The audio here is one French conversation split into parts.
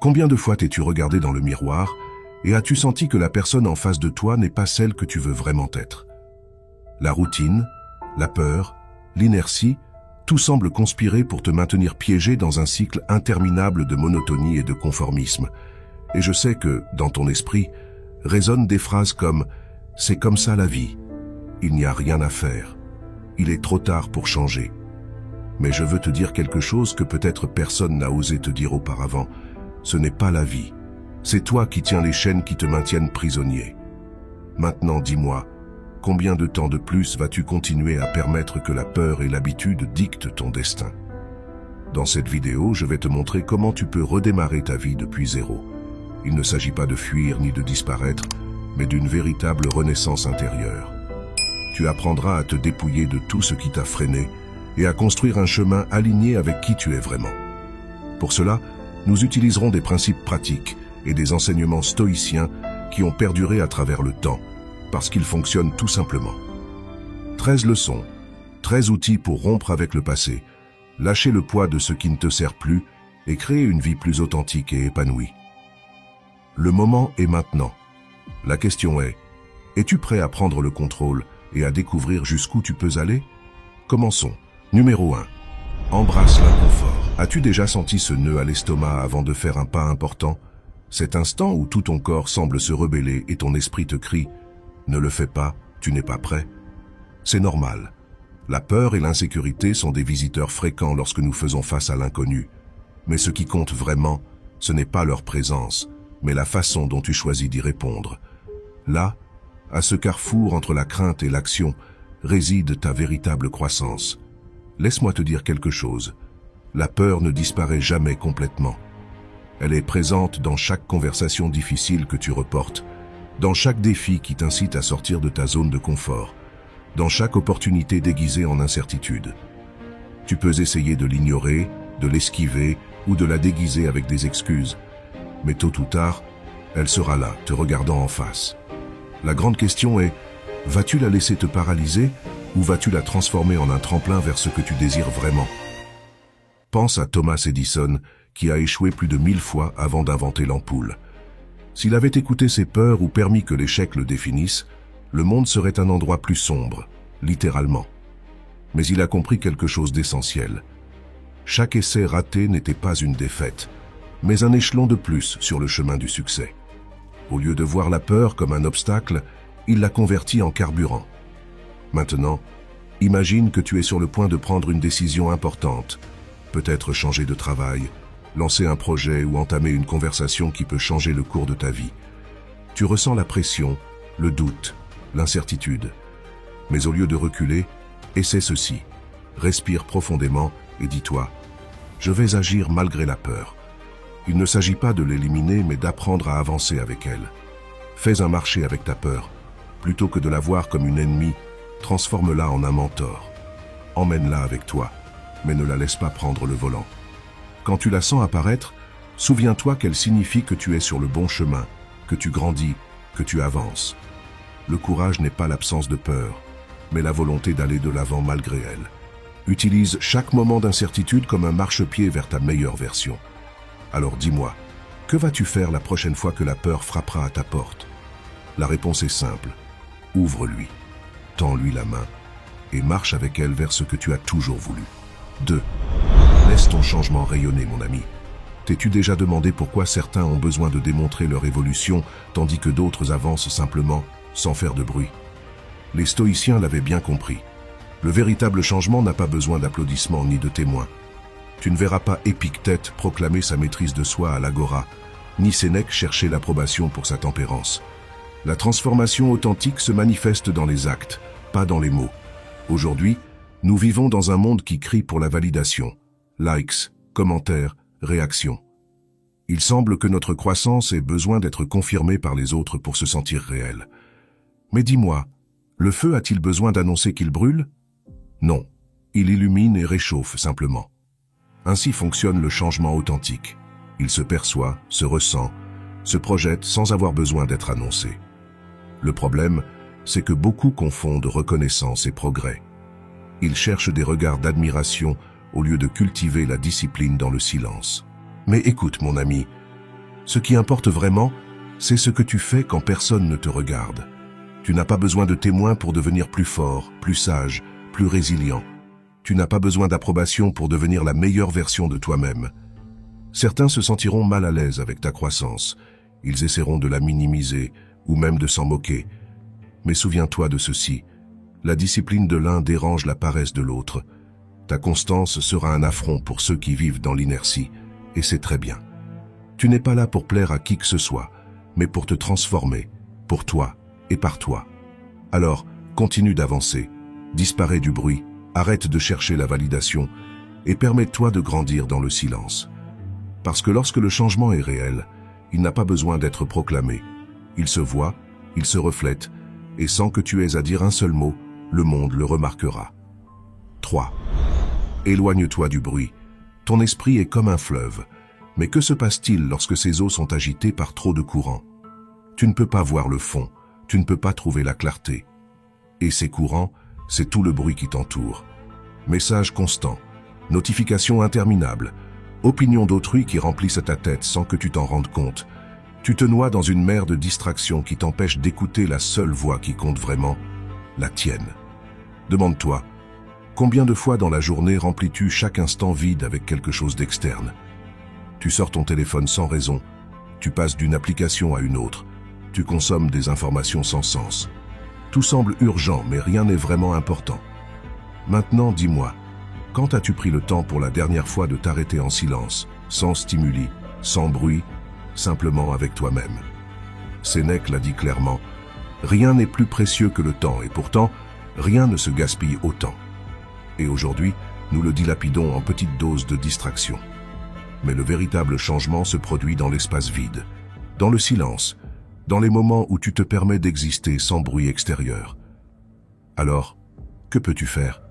Combien de fois t'es-tu regardé dans le miroir et as-tu senti que la personne en face de toi n'est pas celle que tu veux vraiment être? La routine, la peur, l'inertie, tout semble conspirer pour te maintenir piégé dans un cycle interminable de monotonie et de conformisme. Et je sais que, dans ton esprit, résonnent des phrases comme « c'est comme ça la vie »,« il n'y a rien à faire »,« il est trop tard pour changer ». Mais je veux te dire quelque chose que peut-être personne n'a osé te dire auparavant. Ce n'est pas la vie. C'est toi qui tiens les chaînes qui te maintiennent prisonnier. Maintenant, dis-moi, combien de temps de plus vas-tu continuer à permettre que la peur et l'habitude dictent ton destin? Dans cette vidéo, je vais te montrer comment tu peux redémarrer ta vie depuis zéro. Il ne s'agit pas de fuir ni de disparaître, mais d'une véritable renaissance intérieure. Tu apprendras à te dépouiller de tout ce qui t'a freiné et à construire un chemin aligné avec qui tu es vraiment. Pour cela, nous utiliserons des principes pratiques et des enseignements stoïciens qui ont perduré à travers le temps, parce qu'ils fonctionnent tout simplement. 13 leçons, 13 outils pour rompre avec le passé, lâcher le poids de ce qui ne te sert plus et créer une vie plus authentique et épanouie. Le moment est maintenant. La question est, es-tu prêt à prendre le contrôle et à découvrir jusqu'où tu peux aller? Commençons. Numéro 1. Embrasse l'inconfort. As-tu déjà senti ce nœud à l'estomac avant de faire un pas important? Cet instant où tout ton corps semble se rebeller et ton esprit te crie « Ne le fais pas, tu n'es pas prêt ». C'est normal. La peur et l'insécurité sont des visiteurs fréquents lorsque nous faisons face à l'inconnu. Mais ce qui compte vraiment, ce n'est pas leur présence, mais la façon dont tu choisis d'y répondre. Là, à ce carrefour entre la crainte et l'action, réside ta véritable croissance. Laisse-moi te dire quelque chose. La peur ne disparaît jamais complètement. Elle est présente dans chaque conversation difficile que tu reportes, dans chaque défi qui t'incite à sortir de ta zone de confort, dans chaque opportunité déguisée en incertitude. Tu peux essayer de l'ignorer, de l'esquiver ou de la déguiser avec des excuses, mais tôt ou tard, elle sera là, te regardant en face. La grande question est, vas-tu la laisser te paralyser ou vas-tu la transformer en un tremplin vers ce que tu désires vraiment? Pense à Thomas Edison, qui a échoué plus de 1000 fois avant d'inventer l'ampoule. S'il avait écouté ses peurs ou permis que l'échec le définisse, le monde serait un endroit plus sombre, littéralement. Mais il a compris quelque chose d'essentiel. Chaque essai raté n'était pas une défaite, mais un échelon de plus sur le chemin du succès. Au lieu de voir la peur comme un obstacle, il l'a convertie en carburant. Maintenant, imagine que tu es sur le point de prendre une décision importante, peut-être changer de travail, lancer un projet ou entamer une conversation qui peut changer le cours de ta vie. Tu ressens la pression, le doute, l'incertitude. Mais au lieu de reculer, essaie ceci. Respire profondément et dis-toi, je vais agir malgré la peur. Il ne s'agit pas de l'éliminer, mais d'apprendre à avancer avec elle. Fais un marché avec ta peur. Plutôt que de la voir comme une ennemie, transforme-la en un mentor. Emmène-la avec toi, mais ne la laisse pas prendre le volant. Quand tu la sens apparaître, souviens-toi qu'elle signifie que tu es sur le bon chemin, que tu grandis, que tu avances. Le courage n'est pas l'absence de peur, mais la volonté d'aller de l'avant malgré elle. Utilise chaque moment d'incertitude comme un marchepied vers ta meilleure version. Alors dis-moi, que vas-tu faire la prochaine fois que la peur frappera à ta porte? La réponse est simple. Ouvre-lui, tends-lui la main et marche avec elle vers ce que tu as toujours voulu. 2. Laisse ton changement rayonner, mon ami. T'es-tu déjà demandé pourquoi certains ont besoin de démontrer leur évolution tandis que d'autres avancent simplement, sans faire de bruit? Les stoïciens l'avaient bien compris. Le véritable changement n'a pas besoin d'applaudissements ni de témoins. Tu ne verras pas Épictète proclamer sa maîtrise de soi à l'agora, ni Sénèque chercher l'approbation pour sa tempérance. La transformation authentique se manifeste dans les actes, pas dans les mots. Aujourd'hui, nous vivons dans un monde qui crie pour la validation. Likes, commentaires, réactions. Il semble que notre croissance ait besoin d'être confirmée par les autres pour se sentir réelle. Mais dis-moi, le feu a-t-il besoin d'annoncer qu'il brûle? Non, il illumine et réchauffe simplement. Ainsi fonctionne le changement authentique. Il se perçoit, se ressent, se projette sans avoir besoin d'être annoncé. Le problème, c'est que beaucoup confondent reconnaissance et progrès. Ils cherchent des regards d'admiration au lieu de cultiver la discipline dans le silence. Mais écoute, mon ami, Ce qui importe vraiment, c'est ce que tu fais quand personne ne te regarde. Tu n'as pas besoin de témoins pour devenir plus fort, plus sage, plus résilient. Tu n'as pas besoin d'approbation pour devenir la meilleure version de toi-même. Certains se sentiront mal à l'aise avec ta croissance. Ils essaieront de la minimiser ou même de s'en moquer. Mais souviens-toi de ceci. La discipline de l'un dérange la paresse de l'autre. Ta constance sera un affront pour ceux qui vivent dans l'inertie, et c'est très bien. Tu n'es pas là pour plaire à qui que ce soit, mais pour te transformer, pour toi et par toi. Alors, continue d'avancer, disparais du bruit, arrête de chercher la validation et permets-toi de grandir dans le silence. Parce que lorsque le changement est réel, il n'a pas besoin d'être proclamé. Il se voit, il se reflète, et sans que tu aies à dire un seul mot, le monde le remarquera. 3. Éloigne-toi du bruit. Ton esprit est comme un fleuve. Mais que se passe-t-il lorsque ces eaux sont agitées par trop de courants? Tu ne peux pas voir le fond, tu ne peux pas trouver la clarté. Et ces courants, c'est tout le bruit qui t'entoure. Messages constants, notifications interminables, opinions d'autrui qui remplissent ta tête sans que tu t'en rendes compte. Tu te noies dans une mer de distractions qui t'empêche d'écouter la seule voix qui compte vraiment, la tienne. Demande-toi, combien de fois dans la journée remplis-tu chaque instant vide avec quelque chose d'externe? Tu sors ton téléphone sans raison, tu passes d'une application à une autre, tu consommes des informations sans sens. Tout semble urgent, mais rien n'est vraiment important. Maintenant, dis-moi, quand as-tu pris le temps pour la dernière fois de t'arrêter en silence, sans stimuli, sans bruit, simplement avec toi-même? Sénèque l'a dit clairement, rien n'est plus précieux que le temps, et pourtant, rien ne se gaspille autant. Et aujourd'hui, nous le dilapidons en petites doses de distraction. Mais le véritable changement se produit dans l'espace vide, dans le silence, dans les moments où tu te permets d'exister sans bruit extérieur. Alors, que peux-tu faire?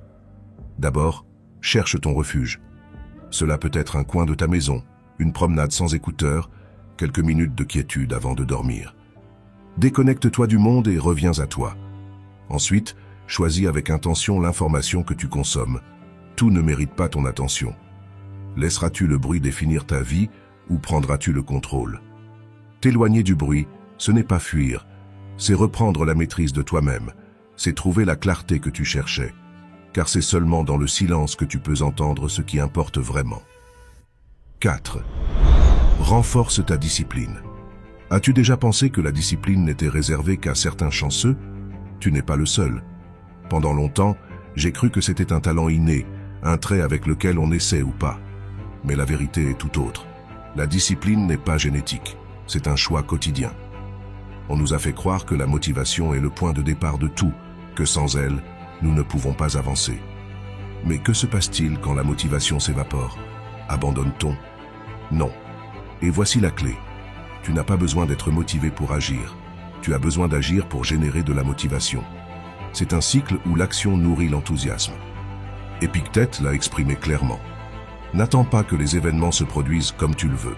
D'abord, cherche ton refuge. Cela peut être un coin de ta maison, une promenade sans écouteurs, quelques minutes de quiétude avant de dormir. Déconnecte-toi du monde et reviens à toi. Ensuite, choisis avec intention l'information que tu consommes. Tout ne mérite pas ton attention. Laisseras-tu le bruit définir ta vie ou prendras-tu le contrôle? T'éloigner du bruit, ce n'est pas fuir, c'est reprendre la maîtrise de toi-même, c'est trouver la clarté que tu cherchais, car c'est seulement dans le silence que tu peux entendre ce qui importe vraiment. 4. Renforce ta discipline. As-tu déjà pensé que la discipline n'était réservée qu'à certains chanceux? Tu n'es pas le seul. Pendant longtemps, j'ai cru que c'était un talent inné, un trait avec lequel on essaie ou pas. Mais la vérité est tout autre. La discipline n'est pas génétique, c'est un choix quotidien. On nous a fait croire que la motivation est le point de départ de tout, que sans elle, nous ne pouvons pas avancer. Mais que se passe-t-il quand la motivation s'évapore? Abandonne-t-on? Non. Et voici la clé. Tu n'as pas besoin d'être motivé pour agir. Tu as besoin d'agir pour générer de la motivation. C'est un cycle où l'action nourrit l'enthousiasme. Épictète l'a exprimé clairement. N'attends pas que les événements se produisent comme tu le veux,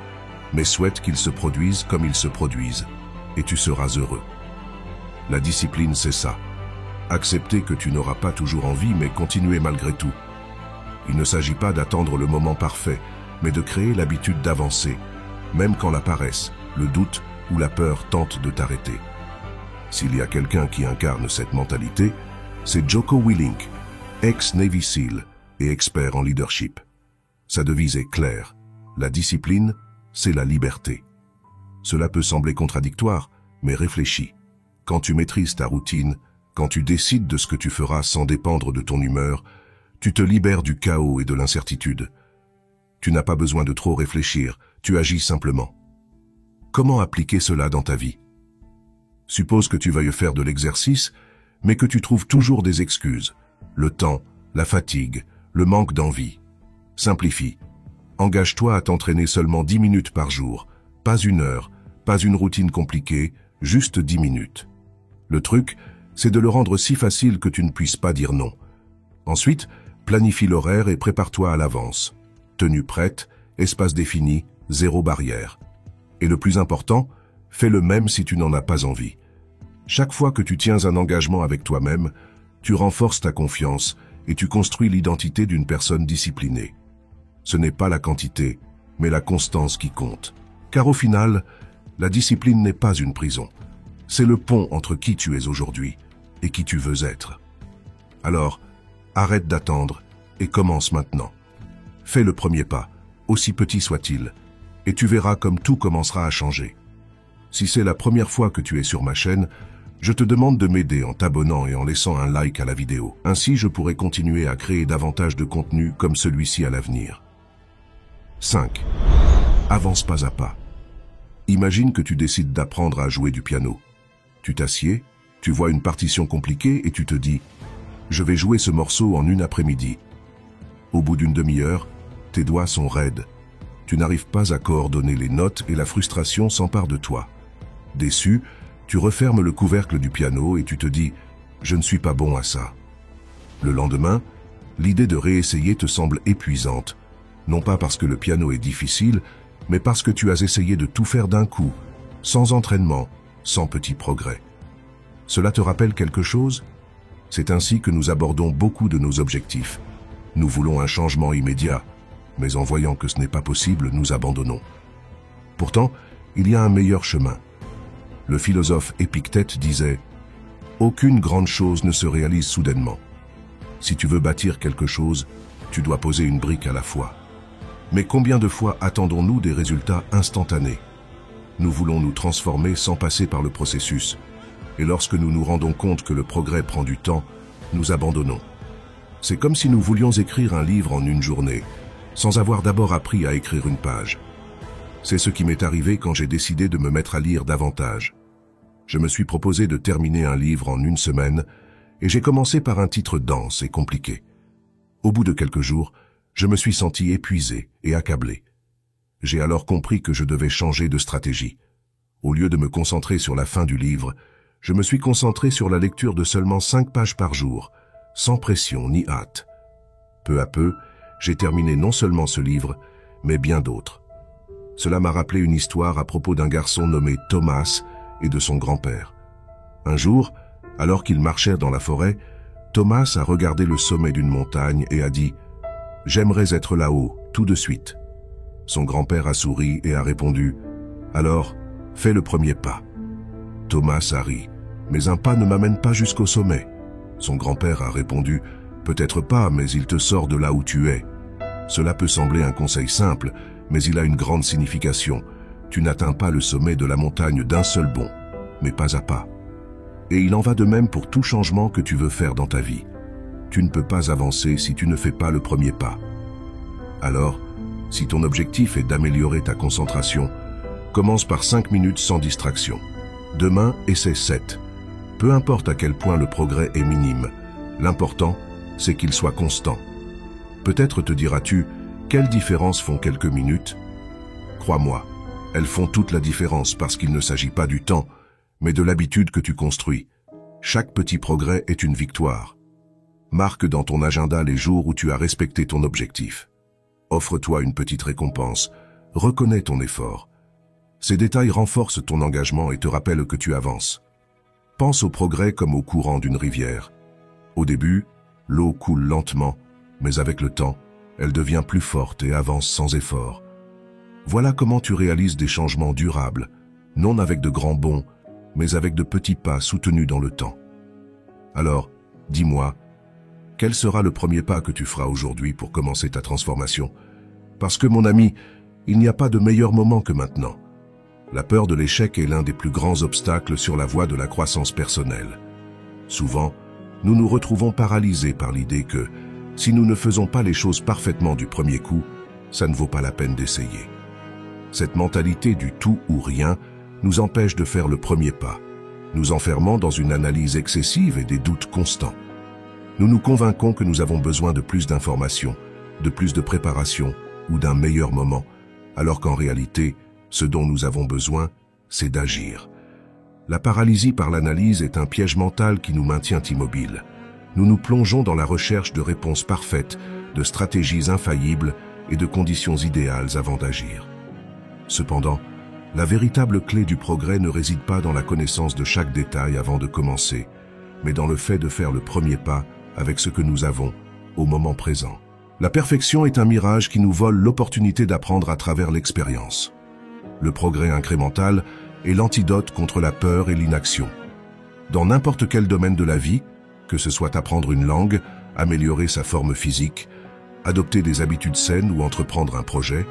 mais souhaite qu'ils se produisent comme ils se produisent, et tu seras heureux. La discipline, c'est ça. Accepter que tu n'auras pas toujours envie, mais continuer malgré tout. Il ne s'agit pas d'attendre le moment parfait, mais de créer l'habitude d'avancer, même quand la paresse, le doute ou la peur tentent de t'arrêter. S'il y a quelqu'un qui incarne cette mentalité, c'est Jocko Willink, ex-Navy SEAL et expert en leadership. Sa devise est claire, la discipline, c'est la liberté. Cela peut sembler contradictoire, mais réfléchis. Quand tu maîtrises ta routine, quand tu décides de ce que tu feras sans dépendre de ton humeur, tu te libères du chaos et de l'incertitude. Tu n'as pas besoin de trop réfléchir, tu agis simplement. Comment appliquer cela dans ta vie? Suppose que tu veuilles faire de l'exercice, mais que tu trouves toujours des excuses. Le temps, la fatigue, le manque d'envie. Simplifie. Engage-toi à t'entraîner seulement 10 minutes par jour. Pas 1 heure, pas une routine compliquée, juste 10 minutes. Le truc, c'est de le rendre si facile que tu ne puisses pas dire non. Ensuite, planifie l'horaire et prépare-toi à l'avance. Tenue prête, espace défini, 0 barrière. Et le plus important, fais-le même si tu n'en as pas envie. Chaque fois que tu tiens un engagement avec toi-même, tu renforces ta confiance et tu construis l'identité d'une personne disciplinée. Ce n'est pas la quantité, mais la constance qui compte. Car au final, la discipline n'est pas une prison. C'est le pont entre qui tu es aujourd'hui et qui tu veux être. Alors, arrête d'attendre et commence maintenant. Fais le premier pas, aussi petit soit-il, et tu verras comme tout commencera à changer. Si c'est la première fois que tu es sur ma chaîne, je te demande de m'aider en t'abonnant et en laissant un like à la vidéo. Ainsi, je pourrai continuer à créer davantage de contenu comme celui-ci à l'avenir. 5. Avance pas à pas. Imagine que tu décides d'apprendre à jouer du piano. Tu t'assieds, tu vois une partition compliquée et tu te dis « Je vais jouer ce morceau en une après-midi ». Au bout d'une demi-heure, tes doigts sont raides. Tu n'arrives pas à coordonner les notes et la frustration s'empare de toi. Déçu, tu refermes le couvercle du piano et tu te dis « Je ne suis pas bon à ça ». Le lendemain, l'idée de réessayer te semble épuisante, non pas parce que le piano est difficile, mais parce que tu as essayé de tout faire d'un coup, sans entraînement, sans petit progrès. Cela te rappelle quelque chose? C'est ainsi que nous abordons beaucoup de nos objectifs. Nous voulons un changement immédiat, mais en voyant que ce n'est pas possible, nous abandonnons. Pourtant, il y a un meilleur chemin. Le philosophe Épictète disait « Aucune grande chose ne se réalise soudainement. Si tu veux bâtir quelque chose, tu dois poser une brique à la fois. » Mais combien de fois attendons-nous des résultats instantanés? Nous voulons nous transformer sans passer par le processus. Et lorsque nous nous rendons compte que le progrès prend du temps, nous abandonnons. C'est comme si nous voulions écrire un livre en une journée, sans avoir d'abord appris à écrire une page. C'est ce qui m'est arrivé quand j'ai décidé de me mettre à lire davantage. Je me suis proposé de terminer un livre en une semaine, et j'ai commencé par un titre dense et compliqué. Au bout de quelques jours, je me suis senti épuisé et accablé. J'ai alors compris que je devais changer de stratégie. Au lieu de me concentrer sur la fin du livre, je me suis concentré sur la lecture de seulement 5 pages par jour, sans pression ni hâte. Peu à peu, j'ai terminé non seulement ce livre, mais bien d'autres. Cela m'a rappelé une histoire à propos d'un garçon nommé Thomas et de son grand-père. Un jour, alors qu'ils marchèrent dans la forêt, Thomas a regardé le sommet d'une montagne et a dit « J'aimerais être là-haut, tout de suite ». Son grand-père a souri et a répondu « Alors, fais le premier pas ». Thomas a ri, mais un pas ne m'amène pas jusqu'au sommet. Son grand-père a répondu « Peut-être pas, mais il te sort de là où tu es ». Cela peut sembler un conseil simple, mais il a une grande signification. Tu n'atteins pas le sommet de la montagne d'un seul bond, mais pas à pas. Et il en va de même pour tout changement que tu veux faire dans ta vie. Tu ne peux pas avancer si tu ne fais pas le premier pas. Alors, si ton objectif est d'améliorer ta concentration, commence par 5 minutes sans distraction. Demain, essaie 7. Peu importe à quel point le progrès est minime, l'important, c'est qu'il soit constant. Peut-être te diras-tu, quelle différence font quelques minutes? Crois-moi, elles font toute la différence parce qu'il ne s'agit pas du temps, mais de l'habitude que tu construis. Chaque petit progrès est une victoire. Marque dans ton agenda les jours où tu as respecté ton objectif. Offre-toi une petite récompense, reconnais ton effort. Ces détails renforcent ton engagement et te rappellent que tu avances. Pense au progrès comme au courant d'une rivière. Au début, l'eau coule lentement, mais avec le temps, elle devient plus forte et avance sans effort. Voilà comment tu réalises des changements durables, non avec de grands bonds, mais avec de petits pas soutenus dans le temps. Alors, dis-moi, quel sera le premier pas que tu feras aujourd'hui pour commencer ta transformation? Parce que, mon ami, il n'y a pas de meilleur moment que maintenant. La peur de l'échec est l'un des plus grands obstacles sur la voie de la croissance personnelle. Souvent, nous nous retrouvons paralysés par l'idée que, si nous ne faisons pas les choses parfaitement du premier coup, ça ne vaut pas la peine d'essayer. Cette mentalité du tout ou rien nous empêche de faire le premier pas, nous enfermant dans une analyse excessive et des doutes constants. Nous nous convainquons que nous avons besoin de plus d'informations, de plus de préparation ou d'un meilleur moment, alors qu'en réalité, ce dont nous avons besoin, c'est d'agir. La paralysie par l'analyse est un piège mental qui nous maintient immobiles. Nous nous plongeons dans la recherche de réponses parfaites, de stratégies infaillibles et de conditions idéales avant d'agir. Cependant, la véritable clé du progrès ne réside pas dans la connaissance de chaque détail avant de commencer, mais dans le fait de faire le premier pas avec ce que nous avons, au moment présent. La perfection est un mirage qui nous vole l'opportunité d'apprendre à travers l'expérience. Le progrès incrémental est l'antidote contre la peur et l'inaction. Dans n'importe quel domaine de la vie, que ce soit apprendre une langue, améliorer sa forme physique, adopter des habitudes saines ou entreprendre un projet,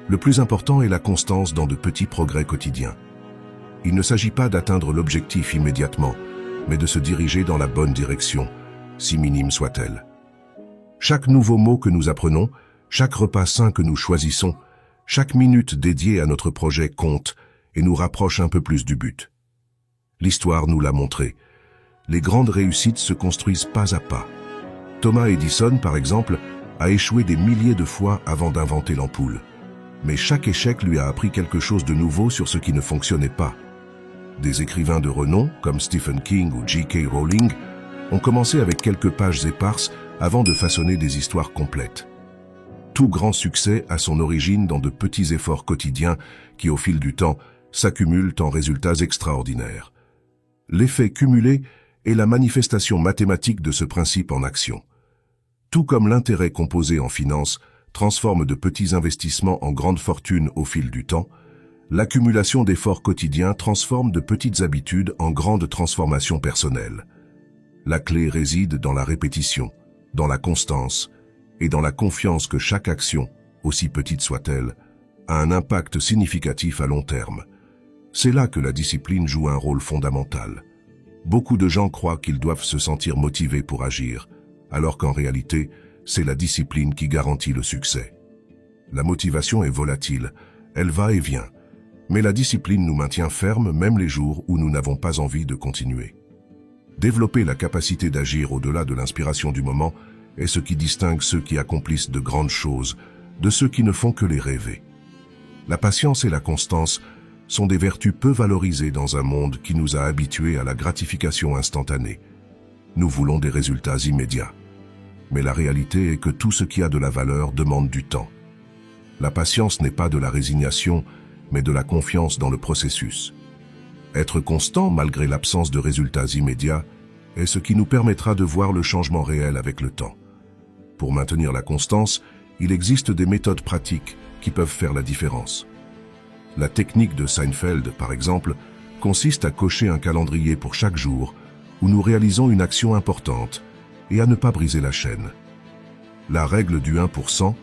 le plus important est la constance dans de petits progrès quotidiens. Il ne s'agit pas d'atteindre l'objectif immédiatement, mais de se diriger dans la bonne direction, si minime soit-elle. Chaque nouveau mot que nous apprenons, chaque repas sain que nous choisissons, chaque minute dédiée à notre projet compte et nous rapproche un peu plus du but. L'histoire nous l'a montré. Les grandes réussites se construisent pas à pas. Thomas Edison, par exemple, a échoué des milliers de fois avant d'inventer l'ampoule. Mais chaque échec lui a appris quelque chose de nouveau sur ce qui ne fonctionnait pas. Des écrivains de renom, comme Stephen King ou J.K. Rowling, ont commencé avec quelques pages éparses avant de façonner des histoires complètes. Tout grand succès a son origine dans de petits efforts quotidiens qui, au fil du temps, s'accumulent en résultats extraordinaires. L'effet cumulé est la manifestation mathématique de ce principe en action. Tout comme l'intérêt composé en finance transforme de petits investissements en grandes fortunes au fil du temps, l'accumulation d'efforts quotidiens transforme de petites habitudes en grandes transformations personnelles. La clé réside dans la répétition, dans la constance et dans la confiance que chaque action, aussi petite soit-elle, a un impact significatif à long terme. C'est là que la discipline joue un rôle fondamental. Beaucoup de gens croient qu'ils doivent se sentir motivés pour agir, alors qu'en réalité, c'est la discipline qui garantit le succès. La motivation est volatile, elle va et vient, mais la discipline nous maintient fermes même les jours où nous n'avons pas envie de continuer. Développer la capacité d'agir au-delà de l'inspiration du moment est ce qui distingue ceux qui accomplissent de grandes choses de ceux qui ne font que les rêver. La patience et la constance sont des vertus peu valorisées dans un monde qui nous a habitués à la gratification instantanée. Nous voulons des résultats immédiats. Mais la réalité est que tout ce qui a de la valeur demande du temps. La patience n'est pas de la résignation, mais de la confiance dans le processus. Être constant malgré l'absence de résultats immédiats est ce qui nous permettra de voir le changement réel avec le temps. Pour maintenir la constance, il existe des méthodes pratiques qui peuvent faire la différence. La technique de Seinfeld, par exemple, consiste à cocher un calendrier pour chaque jour où nous réalisons une action importante et à ne pas briser la chaîne. La règle du 1%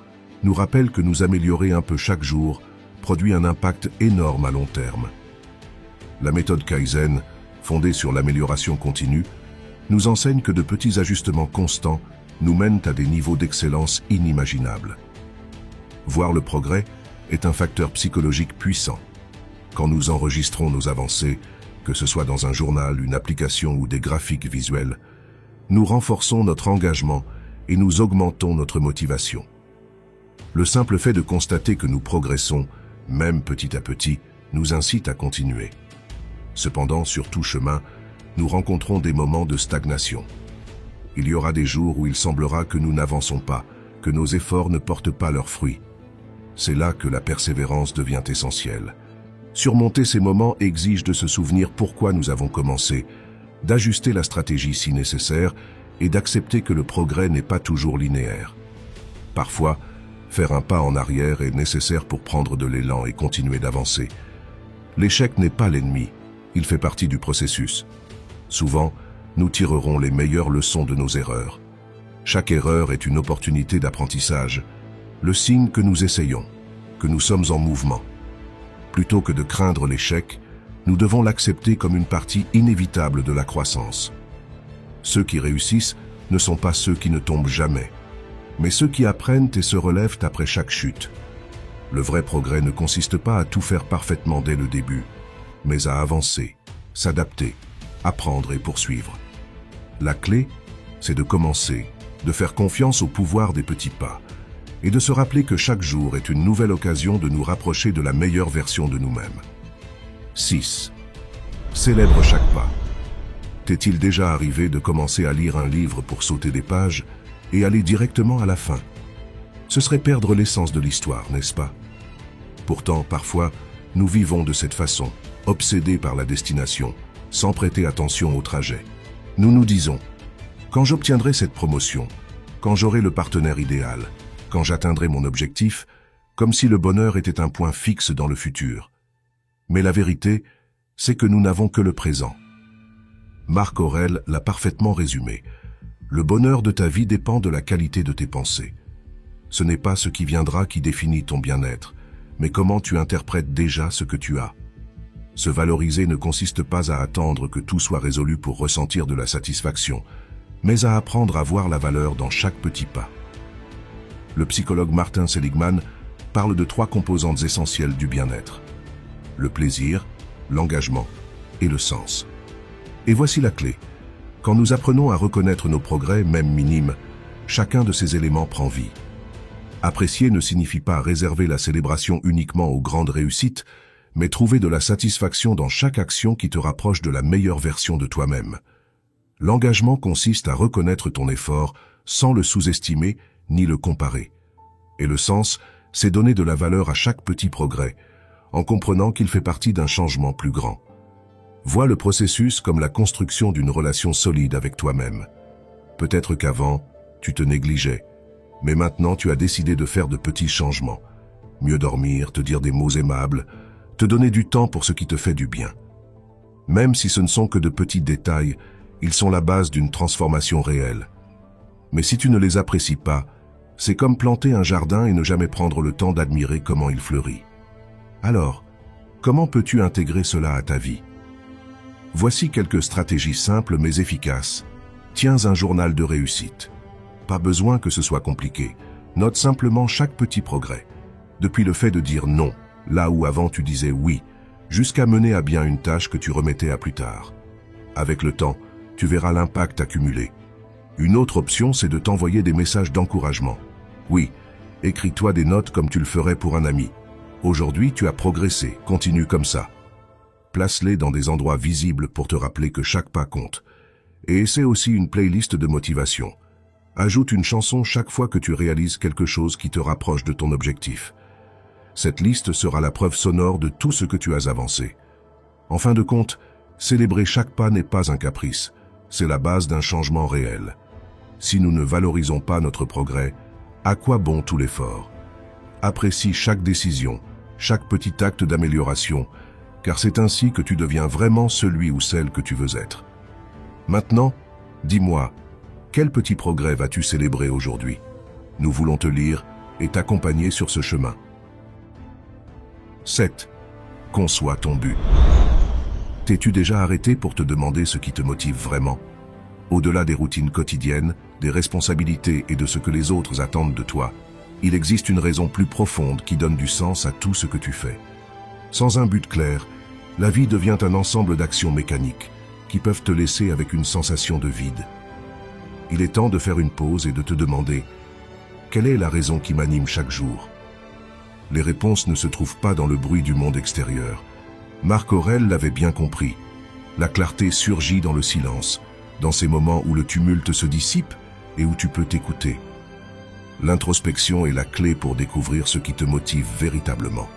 nous rappelle que nous améliorer un peu chaque jour produit un impact énorme à long terme. La méthode Kaizen, fondée sur l'amélioration continue, nous enseigne que de petits ajustements constants nous mènent à des niveaux d'excellence inimaginables. Voir le progrès est un facteur psychologique puissant. Quand nous enregistrons nos avancées, que ce soit dans un journal, une application ou des graphiques visuels, nous renforçons notre engagement et nous augmentons notre motivation. Le simple fait de constater que nous progressons, même petit à petit, nous incite à continuer. Cependant, sur tout chemin, nous rencontrons des moments de stagnation. Il y aura des jours où il semblera que nous n'avançons pas, que nos efforts ne portent pas leurs fruits. C'est là que la persévérance devient essentielle. Surmonter ces moments exige de se souvenir pourquoi nous avons commencé, d'ajuster la stratégie si nécessaire et d'accepter que le progrès n'est pas toujours linéaire. Parfois, faire un pas en arrière est nécessaire pour prendre de l'élan et continuer d'avancer. L'échec n'est pas l'ennemi, il fait partie du processus. Souvent, nous tirerons les meilleures leçons de nos erreurs. Chaque erreur est une opportunité d'apprentissage, le signe que nous essayons, que nous sommes en mouvement. Plutôt que de craindre l'échec, nous devons l'accepter comme une partie inévitable de la croissance. Ceux qui réussissent ne sont pas ceux qui ne tombent jamais, mais ceux qui apprennent et se relèvent après chaque chute. Le vrai progrès ne consiste pas à tout faire parfaitement dès le début, mais à avancer, s'adapter, apprendre et poursuivre. La clé, c'est de commencer, de faire confiance au pouvoir des petits pas, et de se rappeler que chaque jour est une nouvelle occasion de nous rapprocher de la meilleure version de nous-mêmes. 6. Célèbre chaque pas. T'est-il déjà arrivé de commencer à lire un livre pour sauter des pages et aller directement à la fin? Ce serait perdre l'essence de l'histoire, n'est-ce pas? Pourtant, parfois, nous vivons de cette façon, obsédés par la destination, sans prêter attention au trajet. Nous nous disons, quand j'obtiendrai cette promotion, quand j'aurai le partenaire idéal, quand j'atteindrai mon objectif, comme si le bonheur était un point fixe dans le futur. Mais la vérité, c'est que nous n'avons que le présent. Marc Aurèle l'a parfaitement résumé. Le bonheur de ta vie dépend de la qualité de tes pensées. Ce n'est pas ce qui viendra qui définit ton bien-être, mais comment tu interprètes déjà ce que tu as. Se valoriser ne consiste pas à attendre que tout soit résolu pour ressentir de la satisfaction, mais à apprendre à voir la valeur dans chaque petit pas. Le psychologue Martin Seligman parle de 3 composantes essentielles du bien-être: le plaisir, l'engagement et le sens. Et voici la clé. Quand nous apprenons à reconnaître nos progrès, même minimes, chacun de ces éléments prend vie. Apprécier ne signifie pas réserver la célébration uniquement aux grandes réussites, mais trouver de la satisfaction dans chaque action qui te rapproche de la meilleure version de toi-même. L'engagement consiste à reconnaître ton effort sans le sous-estimer ni le comparer. Et le sens, c'est donner de la valeur à chaque petit progrès, en comprenant qu'il fait partie d'un changement plus grand. Vois le processus comme la construction d'une relation solide avec toi-même. Peut-être qu'avant, tu te négligeais, mais maintenant tu as décidé de faire de petits changements. Mieux dormir, te dire des mots aimables, te donner du temps pour ce qui te fait du bien. Même si ce ne sont que de petits détails, ils sont la base d'une transformation réelle. Mais si tu ne les apprécies pas, c'est comme planter un jardin et ne jamais prendre le temps d'admirer comment il fleurit. Alors, comment peux-tu intégrer cela à ta vie? Voici quelques stratégies simples mais efficaces. Tiens un journal de réussite. Pas besoin que ce soit compliqué. Note simplement chaque petit progrès. Depuis le fait de dire non, là où avant tu disais oui, jusqu'à mener à bien une tâche que tu remettais à plus tard. Avec le temps, tu verras l'impact accumulé. Une autre option, c'est de t'envoyer des messages d'encouragement. Oui, écris-toi des notes comme tu le ferais pour un ami. Aujourd'hui, tu as progressé, continue comme ça. Place-les dans des endroits visibles pour te rappeler que chaque pas compte. Et essaie aussi une playlist de motivation. Ajoute une chanson chaque fois que tu réalises quelque chose qui te rapproche de ton objectif. Cette liste sera la preuve sonore de tout ce que tu as avancé. En fin de compte, célébrer chaque pas n'est pas un caprice, c'est la base d'un changement réel. Si nous ne valorisons pas notre progrès, à quoi bon tout l'effort? Apprécie chaque décision, chaque petit acte d'amélioration, car c'est ainsi que tu deviens vraiment celui ou celle que tu veux être. Maintenant, dis-moi, quel petit progrès vas-tu célébrer aujourd'hui? Nous voulons te lire et t'accompagner sur ce chemin. 7. Conçois ton but. T'es-tu déjà arrêté pour te demander ce qui te motive vraiment? Au-delà des routines quotidiennes, des responsabilités et de ce que les autres attendent de toi, il existe une raison plus profonde qui donne du sens à tout ce que tu fais. Sans un but clair, la vie devient un ensemble d'actions mécaniques qui peuvent te laisser avec une sensation de vide. Il est temps de faire une pause et de te demander « Quelle est la raison qui m'anime chaque jour ?» Les réponses ne se trouvent pas dans le bruit du monde extérieur. Marc Aurèle l'avait bien compris. La clarté surgit dans le silence, dans ces moments où le tumulte se dissipe et où tu peux t'écouter. L'introspection est la clé pour découvrir ce qui te motive véritablement.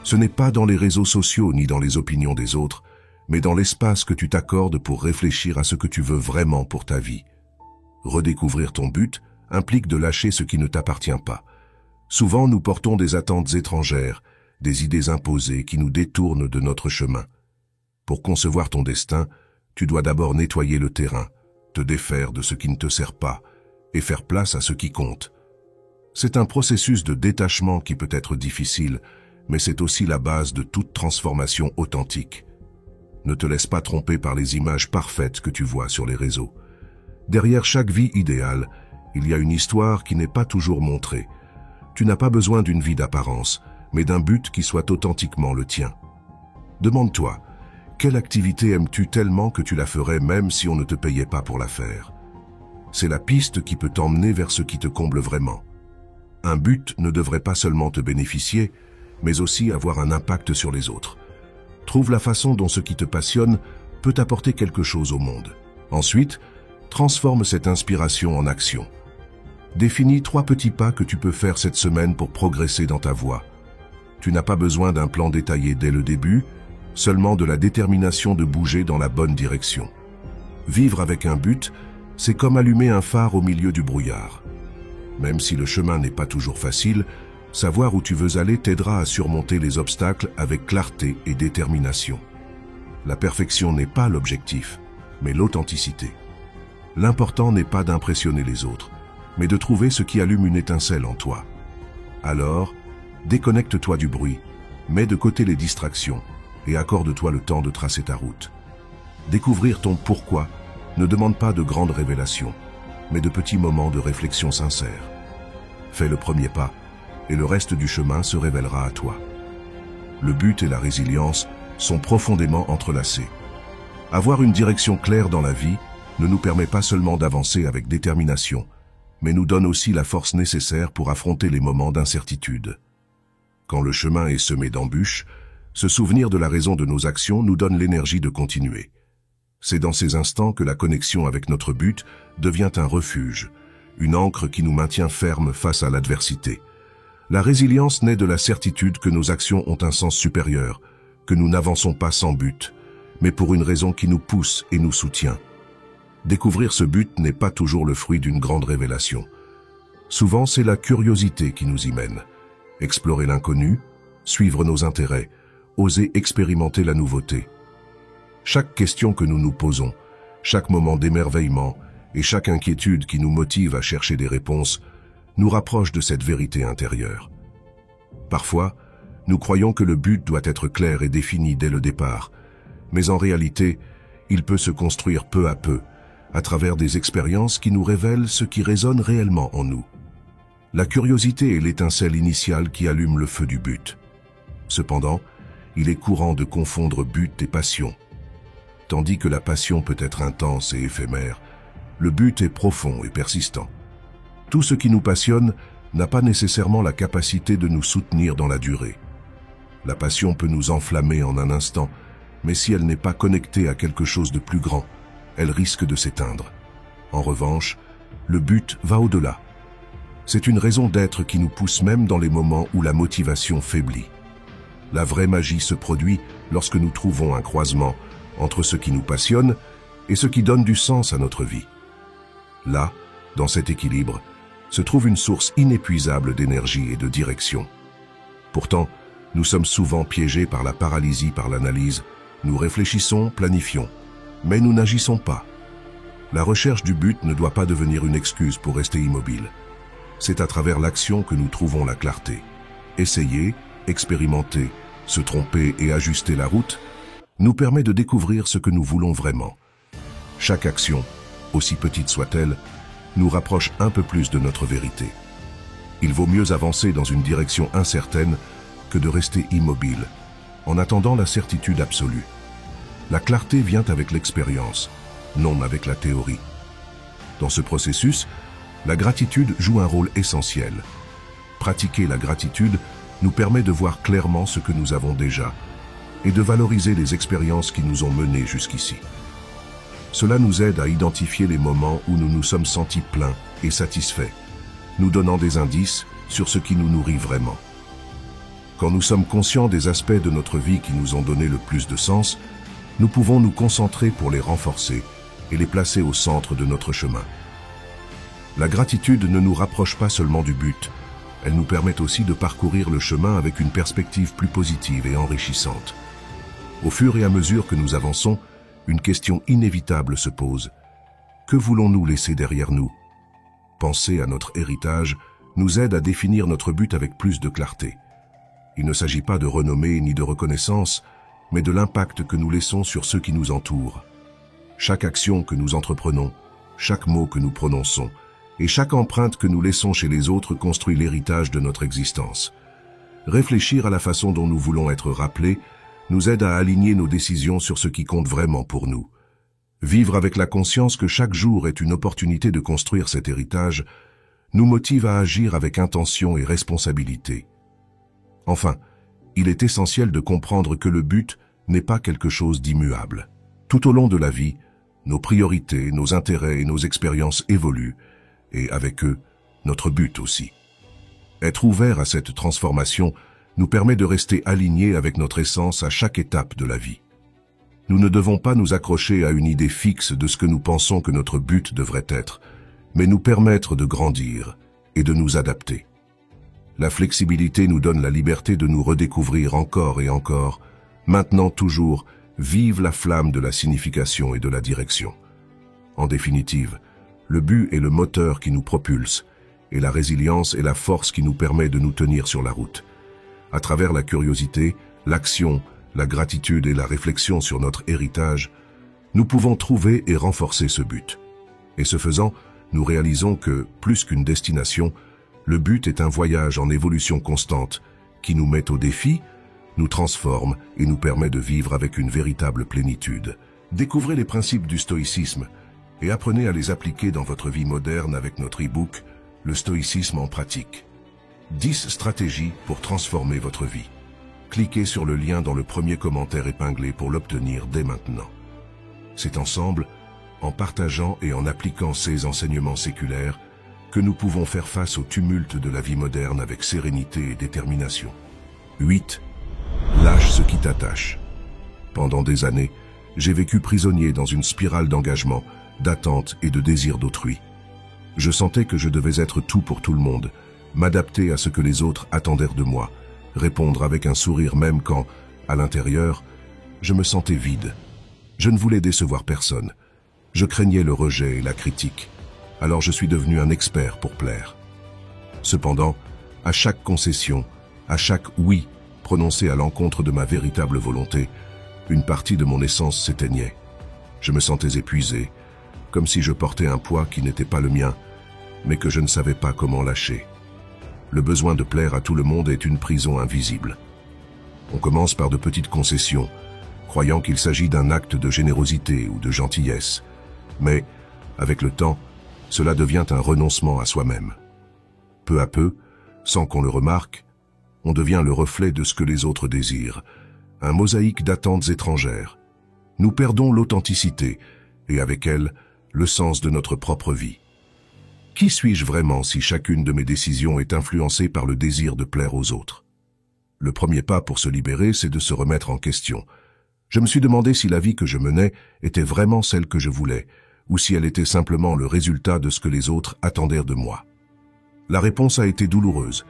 Ce n'est pas dans les réseaux sociaux ni dans les opinions des autres, mais dans l'espace que tu t'accordes pour réfléchir à ce que tu veux vraiment pour ta vie. Redécouvrir ton but implique de lâcher ce qui ne t'appartient pas. Souvent, nous portons des attentes étrangères, des idées imposées qui nous détournent de notre chemin. Pour concevoir ton destin, tu dois d'abord nettoyer le terrain, te défaire de ce qui ne te sert pas et faire place à ce qui compte. C'est un processus de détachement qui peut être difficile, mais c'est aussi la base de toute transformation authentique. Ne te laisse pas tromper par les images parfaites que tu vois sur les réseaux. Derrière chaque vie idéale, il y a une histoire qui n'est pas toujours montrée. Tu n'as pas besoin d'une vie d'apparence, mais d'un but qui soit authentiquement le tien. Demande-toi, quelle activité aimes-tu tellement que tu la ferais même si on ne te payait pas pour la faire? C'est la piste qui peut t'emmener vers ce qui te comble vraiment. Un but ne devrait pas seulement te bénéficier, mais aussi avoir un impact sur les autres. Trouve la façon dont ce qui te passionne peut apporter quelque chose au monde. Ensuite, transforme cette inspiration en action. Définis 3 petits pas que tu peux faire cette semaine pour progresser dans ta voie. Tu n'as pas besoin d'un plan détaillé dès le début, seulement de la détermination de bouger dans la bonne direction. Vivre avec un but, c'est comme allumer un phare au milieu du brouillard. Même si le chemin n'est pas toujours facile, Savoir où tu veux aller t'aidera à surmonter les obstacles avec clarté et détermination. La perfection n'est pas l'objectif, mais l'authenticité. L'important n'est pas d'impressionner les autres, mais de trouver ce qui allume une étincelle en toi. Alors, déconnecte-toi du bruit, mets de côté les distractions et accorde-toi le temps de tracer ta route. Découvrir ton pourquoi ne demande pas de grandes révélations, mais de petits moments de réflexion sincère. Fais le premier pas, et le reste du chemin se révélera à toi. Le but et la résilience sont profondément entrelacés. Avoir une direction claire dans la vie ne nous permet pas seulement d'avancer avec détermination, mais nous donne aussi la force nécessaire pour affronter les moments d'incertitude. Quand le chemin est semé d'embûches, se souvenir de la raison de nos actions nous donne l'énergie de continuer. C'est dans ces instants que la connexion avec notre but devient un refuge, une ancre qui nous maintient fermes face à l'adversité. La résilience naît de la certitude que nos actions ont un sens supérieur, que nous n'avançons pas sans but, mais pour une raison qui nous pousse et nous soutient. Découvrir ce but n'est pas toujours le fruit d'une grande révélation. Souvent, c'est la curiosité qui nous y mène. Explorer l'inconnu, suivre nos intérêts, oser expérimenter la nouveauté. Chaque question que nous nous posons, chaque moment d'émerveillement et chaque inquiétude qui nous motive à chercher des réponses nous rapproche de cette vérité intérieure. Parfois, nous croyons que le but doit être clair et défini dès le départ, mais en réalité, il peut se construire peu à peu, à travers des expériences qui nous révèlent ce qui résonne réellement en nous. La curiosité est l'étincelle initiale qui allume le feu du but. Cependant, il est courant de confondre but et passion. Tandis que la passion peut être intense et éphémère, le but est profond et persistant. Tout ce qui nous passionne n'a pas nécessairement la capacité de nous soutenir dans la durée. La passion peut nous enflammer en un instant, mais si elle n'est pas connectée à quelque chose de plus grand, elle risque de s'éteindre. En revanche, le but va au-delà. C'est une raison d'être qui nous pousse même dans les moments où la motivation faiblit. La vraie magie se produit lorsque nous trouvons un croisement entre ce qui nous passionne et ce qui donne du sens à notre vie. Là, dans cet équilibre, se trouve une source inépuisable d'énergie et de direction. Pourtant, nous sommes souvent piégés par la paralysie par l'analyse. Nous réfléchissons, planifions, mais nous n'agissons pas. La recherche du but ne doit pas devenir une excuse pour rester immobile. C'est à travers l'action que nous trouvons la clarté. Essayer, expérimenter, se tromper et ajuster la route nous permet de découvrir ce que nous voulons vraiment. Chaque action, aussi petite soit-elle, nous rapproche un peu plus de notre vérité. Il vaut mieux avancer dans une direction incertaine que de rester immobile, en attendant la certitude absolue. La clarté vient avec l'expérience, non avec la théorie. Dans ce processus, la gratitude joue un rôle essentiel. Pratiquer la gratitude nous permet de voir clairement ce que nous avons déjà et de valoriser les expériences qui nous ont menés jusqu'ici. Cela nous aide à identifier les moments où nous nous sommes sentis pleins et satisfaits, nous donnant des indices sur ce qui nous nourrit vraiment. Quand nous sommes conscients des aspects de notre vie qui nous ont donné le plus de sens, nous pouvons nous concentrer pour les renforcer et les placer au centre de notre chemin. La gratitude ne nous rapproche pas seulement du but, elle nous permet aussi de parcourir le chemin avec une perspective plus positive et enrichissante. Au fur et à mesure que nous avançons, une question inévitable se pose. Que voulons-nous laisser derrière nous? Penser à notre héritage nous aide à définir notre but avec plus de clarté. Il ne s'agit pas de renommée ni de reconnaissance, mais de l'impact que nous laissons sur ceux qui nous entourent. Chaque action que nous entreprenons, chaque mot que nous prononçons, et chaque empreinte que nous laissons chez les autres construit l'héritage de notre existence. Réfléchir à la façon dont nous voulons être rappelés nous aide à aligner nos décisions sur ce qui compte vraiment pour nous. Vivre avec la conscience que chaque jour est une opportunité de construire cet héritage nous motive à agir avec intention et responsabilité. Enfin, il est essentiel de comprendre que le but n'est pas quelque chose d'immuable. Tout au long de la vie, nos priorités, nos intérêts et nos expériences évoluent, et avec eux, notre but aussi. Être ouvert à cette transformation nous permet de rester alignés avec notre essence à chaque étape de la vie. Nous ne devons pas nous accrocher à une idée fixe de ce que nous pensons que notre but devrait être, mais nous permettre de grandir et de nous adapter. La flexibilité nous donne la liberté de nous redécouvrir encore et encore. Maintenant toujours, vive la flamme de la signification et de la direction. En définitive, le but est le moteur qui nous propulse, et la résilience est la force qui nous permet de nous tenir sur la route. À travers la curiosité, l'action, la gratitude et la réflexion sur notre héritage, nous pouvons trouver et renforcer ce but. Et ce faisant, nous réalisons que, plus qu'une destination, le but est un voyage en évolution constante qui nous met au défi, nous transforme et nous permet de vivre avec une véritable plénitude. Découvrez les principes du stoïcisme et apprenez à les appliquer dans votre vie moderne avec notre e-book « Le stoïcisme en pratique ». 10 stratégies pour transformer votre vie. Cliquez sur le lien dans le premier commentaire épinglé pour l'obtenir dès maintenant. C'est ensemble, en partageant et en appliquant ces enseignements séculaires, que nous pouvons faire face au tumulte de la vie moderne avec sérénité et détermination. 8. Lâche ce qui t'attache. Pendant des années, j'ai vécu prisonnier dans une spirale d'engagement, d'attente et de désir d'autrui. Je sentais que je devais être tout pour tout le monde, m'adapter à ce que les autres attendèrent de moi, répondre avec un sourire même quand, à l'intérieur, je me sentais vide. Je ne voulais décevoir personne. Je craignais le rejet et la critique. Alors je suis devenu un expert pour plaire. Cependant, à chaque concession, à chaque oui prononcé à l'encontre de ma véritable volonté, une partie de mon essence s'éteignait. Je me sentais épuisé, comme si je portais un poids qui n'était pas le mien, mais que je ne savais pas comment lâcher. Le besoin de plaire à tout le monde est une prison invisible. On commence par de petites concessions, croyant qu'il s'agit d'un acte de générosité ou de gentillesse. Mais, avec le temps, cela devient un renoncement à soi-même. Peu à peu, sans qu'on le remarque, on devient le reflet de ce que les autres désirent, un mosaïque d'attentes étrangères. Nous perdons l'authenticité, et avec elle, le sens de notre propre vie. Qui suis-je vraiment si chacune de mes décisions est influencée par le désir de plaire aux autres? Le premier pas pour se libérer, c'est de se remettre en question. Je me suis demandé si la vie que je menais était vraiment celle que je voulais, ou si elle était simplement le résultat de ce que les autres attendaient de moi. La réponse a été douloureuse.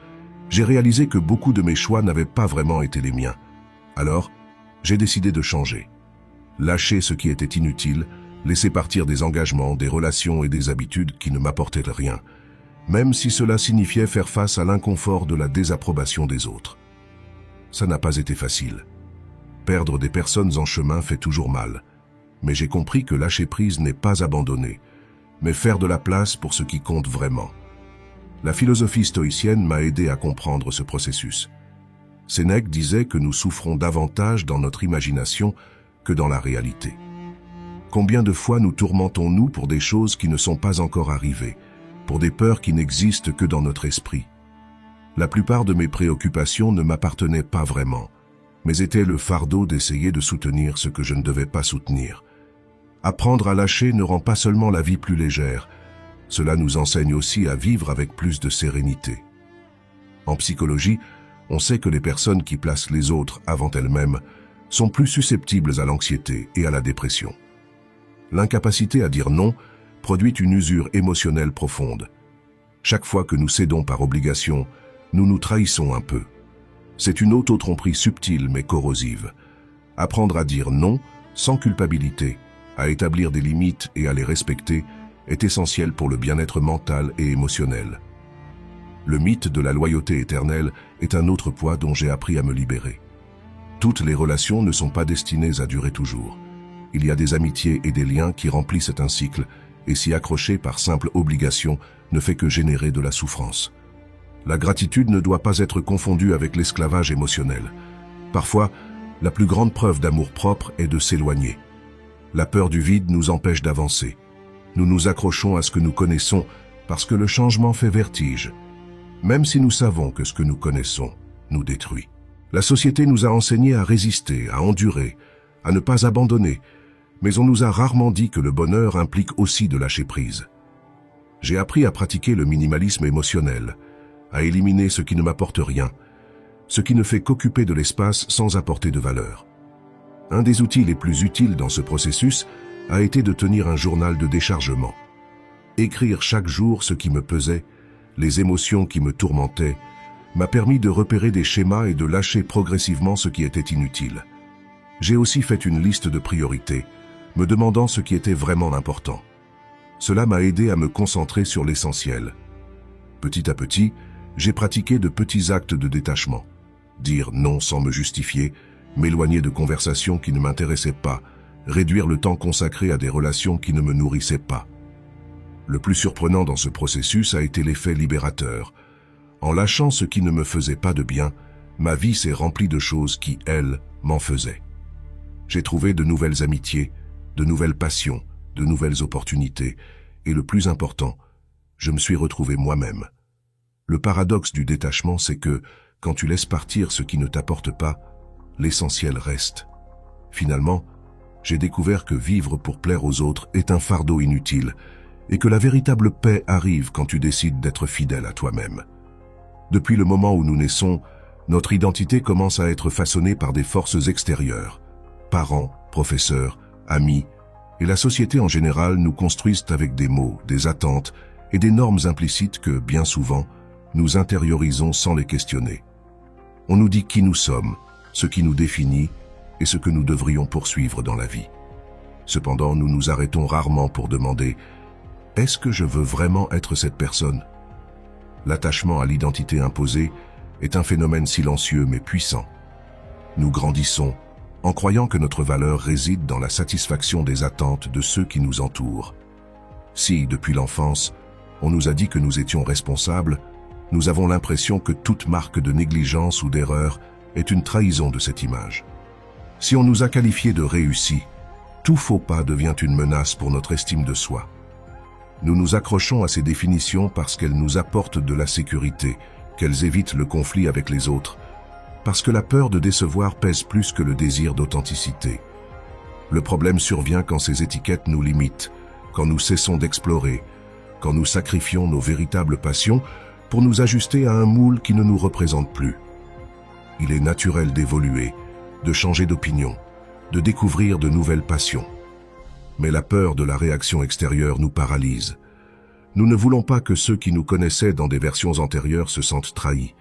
J'ai réalisé que beaucoup de mes choix n'avaient pas vraiment été les miens. Alors, j'ai décidé de changer. Lâcher ce qui était inutile, laisser partir des engagements, des relations et des habitudes qui ne m'apportaient rien, même si cela signifiait faire face à l'inconfort de la désapprobation des autres. Ça n'a pas été facile. Perdre des personnes en chemin fait toujours mal. Mais j'ai compris que lâcher prise n'est pas abandonner, mais faire de la place pour ce qui compte vraiment. La philosophie stoïcienne m'a aidé à comprendre ce processus. Sénèque disait que nous souffrons davantage dans notre imagination que dans la réalité. Combien de fois nous tourmentons-nous pour des choses qui ne sont pas encore arrivées, pour des peurs qui n'existent que dans notre esprit? La plupart de mes préoccupations ne m'appartenaient pas vraiment, mais étaient le fardeau d'essayer de soutenir ce que je ne devais pas soutenir. Apprendre à lâcher ne rend pas seulement la vie plus légère, cela nous enseigne aussi à vivre avec plus de sérénité. En psychologie, on sait que les personnes qui placent les autres avant elles-mêmes sont plus susceptibles à l'anxiété et à la dépression. L'incapacité à dire non produit une usure émotionnelle profonde. Chaque fois que nous cédons par obligation, nous nous trahissons un peu. C'est une auto-tromperie subtile mais corrosive. Apprendre à dire non, sans culpabilité, à établir des limites et à les respecter, est essentiel pour le bien-être mental et émotionnel. Le mythe de la loyauté éternelle est un autre poids dont j'ai appris à me libérer. Toutes les relations ne sont pas destinées à durer toujours. Il y a des amitiés et des liens qui remplissent un cycle, et s'y accrocher par simple obligation ne fait que générer de la souffrance. La gratitude ne doit pas être confondue avec l'esclavage émotionnel. Parfois, la plus grande preuve d'amour-propre est de s'éloigner. La peur du vide nous empêche d'avancer. Nous nous accrochons à ce que nous connaissons parce que le changement fait vertige, même si nous savons que ce que nous connaissons nous détruit. La société nous a enseigné à résister, à endurer, à ne pas abandonner, mais on nous a rarement dit que le bonheur implique aussi de lâcher prise. J'ai appris à pratiquer le minimalisme émotionnel, à éliminer ce qui ne m'apporte rien, ce qui ne fait qu'occuper de l'espace sans apporter de valeur. Un des outils les plus utiles dans ce processus a été de tenir un journal de déchargement. Écrire chaque jour ce qui me pesait, les émotions qui me tourmentaient, m'a permis de repérer des schémas et de lâcher progressivement ce qui était inutile. J'ai aussi fait une liste de priorités, me demandant ce qui était vraiment important. Cela m'a aidé à me concentrer sur l'essentiel. Petit à petit, j'ai pratiqué de petits actes de détachement. Dire non sans me justifier, m'éloigner de conversations qui ne m'intéressaient pas, réduire le temps consacré à des relations qui ne me nourrissaient pas. Le plus surprenant dans ce processus a été l'effet libérateur. En lâchant ce qui ne me faisait pas de bien, ma vie s'est remplie de choses qui, elles, m'en faisaient. J'ai trouvé de nouvelles amitiés, de nouvelles passions, de nouvelles opportunités, et le plus important, je me suis retrouvé moi-même. Le paradoxe du détachement, c'est que, quand tu laisses partir ce qui ne t'apporte pas, l'essentiel reste. Finalement, j'ai découvert que vivre pour plaire aux autres est un fardeau inutile, et que la véritable paix arrive quand tu décides d'être fidèle à toi-même. Depuis le moment où nous naissons, notre identité commence à être façonnée par des forces extérieures. Parents, professeurs, amis, et la société en général nous construisent avec des mots, des attentes et des normes implicites que, bien souvent, nous intériorisons sans les questionner. On nous dit qui nous sommes, ce qui nous définit et ce que nous devrions poursuivre dans la vie. Cependant, nous nous arrêtons rarement pour demander « Est-ce que je veux vraiment être cette personne ?» L'attachement à l'identité imposée est un phénomène silencieux mais puissant. Nous grandissons en croyant que notre valeur réside dans la satisfaction des attentes de ceux qui nous entourent. Si, depuis l'enfance, on nous a dit que nous étions responsables, nous avons l'impression que toute marque de négligence ou d'erreur est une trahison de cette image. Si on nous a qualifiés de réussis, tout faux pas devient une menace pour notre estime de soi. Nous nous accrochons à ces définitions parce qu'elles nous apportent de la sécurité, qu'elles évitent le conflit avec les autres, parce que la peur de décevoir pèse plus que le désir d'authenticité. Le problème survient quand ces étiquettes nous limitent, quand nous cessons d'explorer, quand nous sacrifions nos véritables passions pour nous ajuster à un moule qui ne nous représente plus. Il est naturel d'évoluer, de changer d'opinion, de découvrir de nouvelles passions. Mais la peur de la réaction extérieure nous paralyse. Nous ne voulons pas que ceux qui nous connaissaient dans des versions antérieures se sentent trahis.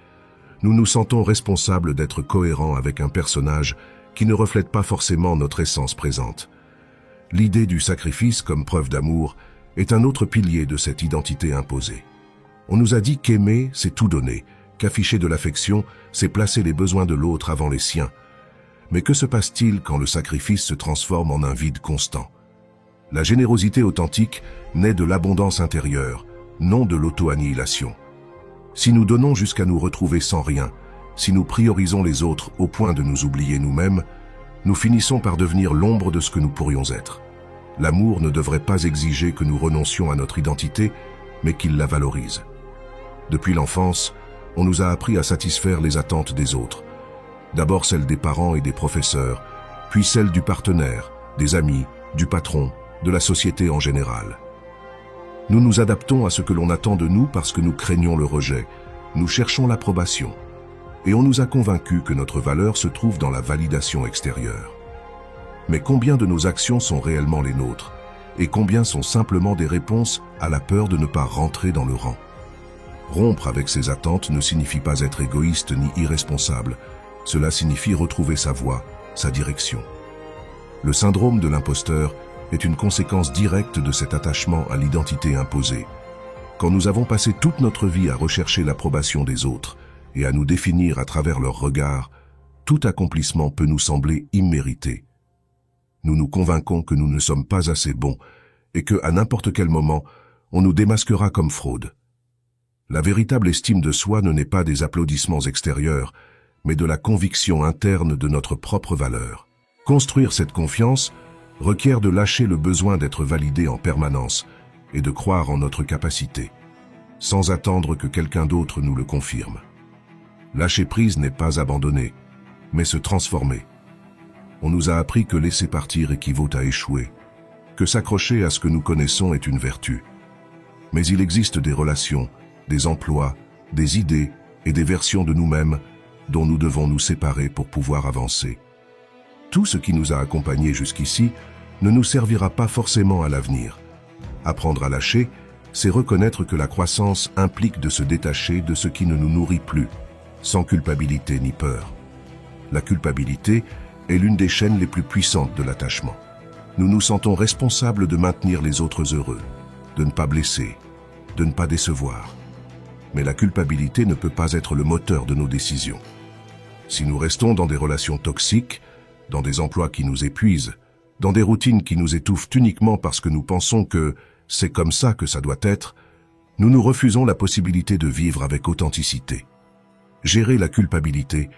Nous nous sentons responsables d'être cohérents avec un personnage qui ne reflète pas forcément notre essence présente. L'idée du sacrifice comme preuve d'amour est un autre pilier de cette identité imposée. On nous a dit qu'aimer, c'est tout donner, qu'afficher de l'affection, c'est placer les besoins de l'autre avant les siens. Mais que se passe-t-il quand le sacrifice se transforme en un vide constant? La générosité authentique naît de l'abondance intérieure, non de l'auto-annihilation. Si nous donnons jusqu'à nous retrouver sans rien, si nous priorisons les autres au point de nous oublier nous-mêmes, nous finissons par devenir l'ombre de ce que nous pourrions être. L'amour ne devrait pas exiger que nous renoncions à notre identité, mais qu'il la valorise. Depuis l'enfance, on nous a appris à satisfaire les attentes des autres. D'abord celles des parents et des professeurs, puis celles du partenaire, des amis, du patron, de la société en général. Nous nous adaptons à ce que l'on attend de nous parce que nous craignons le rejet, nous cherchons l'approbation. Et on nous a convaincus que notre valeur se trouve dans la validation extérieure. Mais combien de nos actions sont réellement les nôtres, et combien sont simplement des réponses à la peur de ne pas rentrer dans le rang? Rompre avec ces attentes ne signifie pas être égoïste ni irresponsable, cela signifie retrouver sa voie, sa direction. Le syndrome de l'imposteur est une conséquence directe de cet attachement à l'identité imposée. Quand nous avons passé toute notre vie à rechercher l'approbation des autres et à nous définir à travers leurs regards, tout accomplissement peut nous sembler immérité. Nous nous convainquons que nous ne sommes pas assez bons et que, à n'importe quel moment, on nous démasquera comme fraude. La véritable estime de soi ne naît pas des applaudissements extérieurs, mais de la conviction interne de notre propre valeur. Construire cette confiance requiert de lâcher le besoin d'être validé en permanence et de croire en notre capacité, sans attendre que quelqu'un d'autre nous le confirme. Lâcher prise n'est pas abandonner, mais se transformer. On nous a appris que laisser partir équivaut à échouer, que s'accrocher à ce que nous connaissons est une vertu. Mais il existe des relations, des emplois, des idées et des versions de nous-mêmes dont nous devons nous séparer pour pouvoir avancer. Tout ce qui nous a accompagnés jusqu'ici ne nous servira pas forcément à l'avenir. Apprendre à lâcher, c'est reconnaître que la croissance implique de se détacher de ce qui ne nous nourrit plus sans culpabilité ni peur. La culpabilité est l'une des chaînes les plus puissantes de l'attachement. Nous nous sentons responsables de maintenir les autres heureux, de ne pas blesser, de ne pas décevoir. Mais la culpabilité ne peut pas être le moteur de nos décisions. Si nous restons dans des relations toxiques, dans des emplois qui nous épuisent, dans des routines qui nous étouffent uniquement parce que nous pensons que c'est comme ça que ça doit être, nous nous refusons la possibilité de vivre avec authenticité. Gérer la culpabilité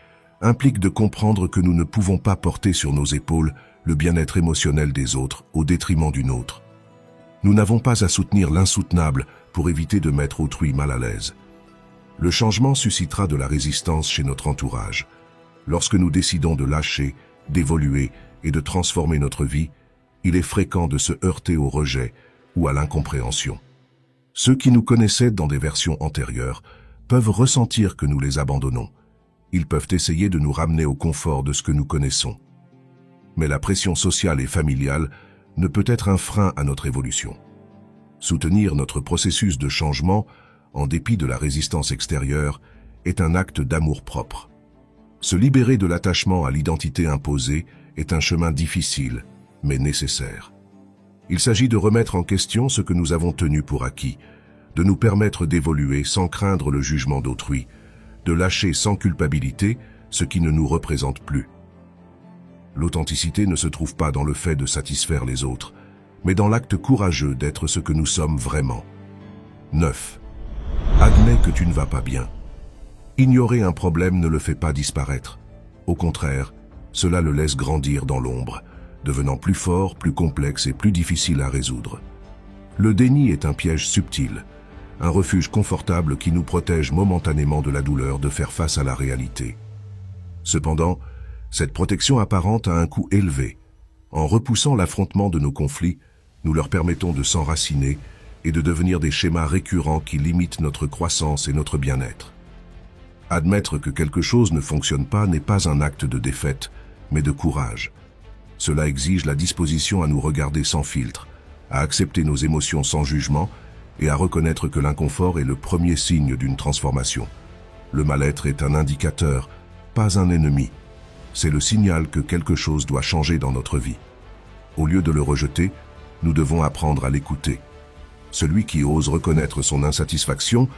implique de comprendre que nous ne pouvons pas porter sur nos épaules le bien-être émotionnel des autres au détriment du nôtre. Nous n'avons pas à soutenir l'insoutenable pour éviter de mettre autrui mal à l'aise. Le changement suscitera de la résistance chez notre entourage. Lorsque nous décidons de lâcher, d'évoluer et de transformer notre vie, il est fréquent de se heurter au rejet ou à l'incompréhension. Ceux qui nous connaissaient dans des versions antérieures peuvent ressentir que nous les abandonnons. Ils peuvent essayer de nous ramener au confort de ce que nous connaissons. Mais la pression sociale et familiale ne peut être un frein à notre évolution. Soutenir notre processus de changement, en dépit de la résistance extérieure, est un acte d'amour-propre. Se libérer de l'attachement à l'identité imposée est un chemin difficile, mais nécessaire. Il s'agit de remettre en question ce que nous avons tenu pour acquis, de nous permettre d'évoluer sans craindre le jugement d'autrui, de lâcher sans culpabilité ce qui ne nous représente plus. L'authenticité ne se trouve pas dans le fait de satisfaire les autres, mais dans l'acte courageux d'être ce que nous sommes vraiment. 9. Admets que tu ne vas pas bien. Ignorer un problème ne le fait pas disparaître. Au contraire, cela le laisse grandir dans l'ombre, devenant plus fort, plus complexe et plus difficile à résoudre. Le déni est un piège subtil, un refuge confortable qui nous protège momentanément de la douleur de faire face à la réalité. Cependant, cette protection apparente a un coût élevé. En repoussant l'affrontement de nos conflits, nous leur permettons de s'enraciner et de devenir des schémas récurrents qui limitent notre croissance et notre bien-être. Admettre que quelque chose ne fonctionne pas n'est pas un acte de défaite, mais de courage. Cela exige la disposition à nous regarder sans filtre, à accepter nos émotions sans jugement et à reconnaître que l'inconfort est le premier signe d'une transformation. Le mal-être est un indicateur, pas un ennemi. C'est le signal que quelque chose doit changer dans notre vie. Au lieu de le rejeter, nous devons apprendre à l'écouter. Celui qui ose reconnaître son insatisfaction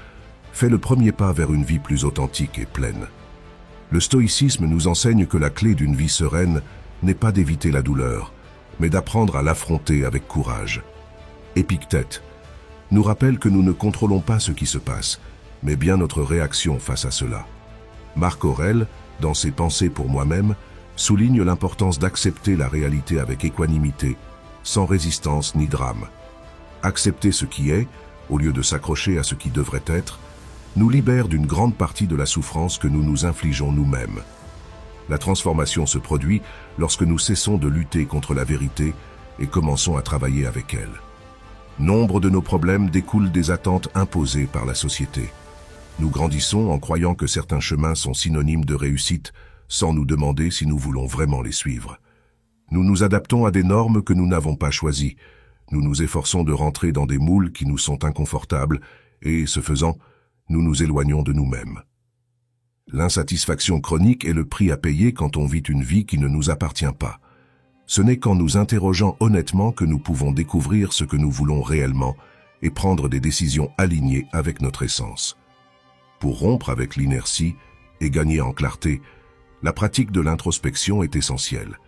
fait le premier pas vers une vie plus authentique et pleine. Le stoïcisme nous enseigne que la clé d'une vie sereine n'est pas d'éviter la douleur, mais d'apprendre à l'affronter avec courage. Épictète nous rappelle que nous ne contrôlons pas ce qui se passe, mais bien notre réaction face à cela. Marc Aurèle, dans ses Pensées pour moi-même, souligne l'importance d'accepter la réalité avec équanimité, sans résistance ni drame. Accepter ce qui est, au lieu de s'accrocher à ce qui devrait être, nous libère d'une grande partie de la souffrance que nous nous infligeons nous-mêmes. La transformation se produit lorsque nous cessons de lutter contre la vérité et commençons à travailler avec elle. Nombre de nos problèmes découlent des attentes imposées par la société. Nous grandissons en croyant que certains chemins sont synonymes de réussite, sans nous demander si nous voulons vraiment les suivre. Nous nous adaptons à des normes que nous n'avons pas choisies. Nous nous efforçons de rentrer dans des moules qui nous sont inconfortables et, ce faisant, nous nous éloignons de nous-mêmes. L'insatisfaction chronique est le prix à payer quand on vit une vie qui ne nous appartient pas. Ce n'est qu'en nous interrogeant honnêtement que nous pouvons découvrir ce que nous voulons réellement et prendre des décisions alignées avec notre essence. Pour rompre avec l'inertie et gagner en clarté, la pratique de l'introspection est essentielle.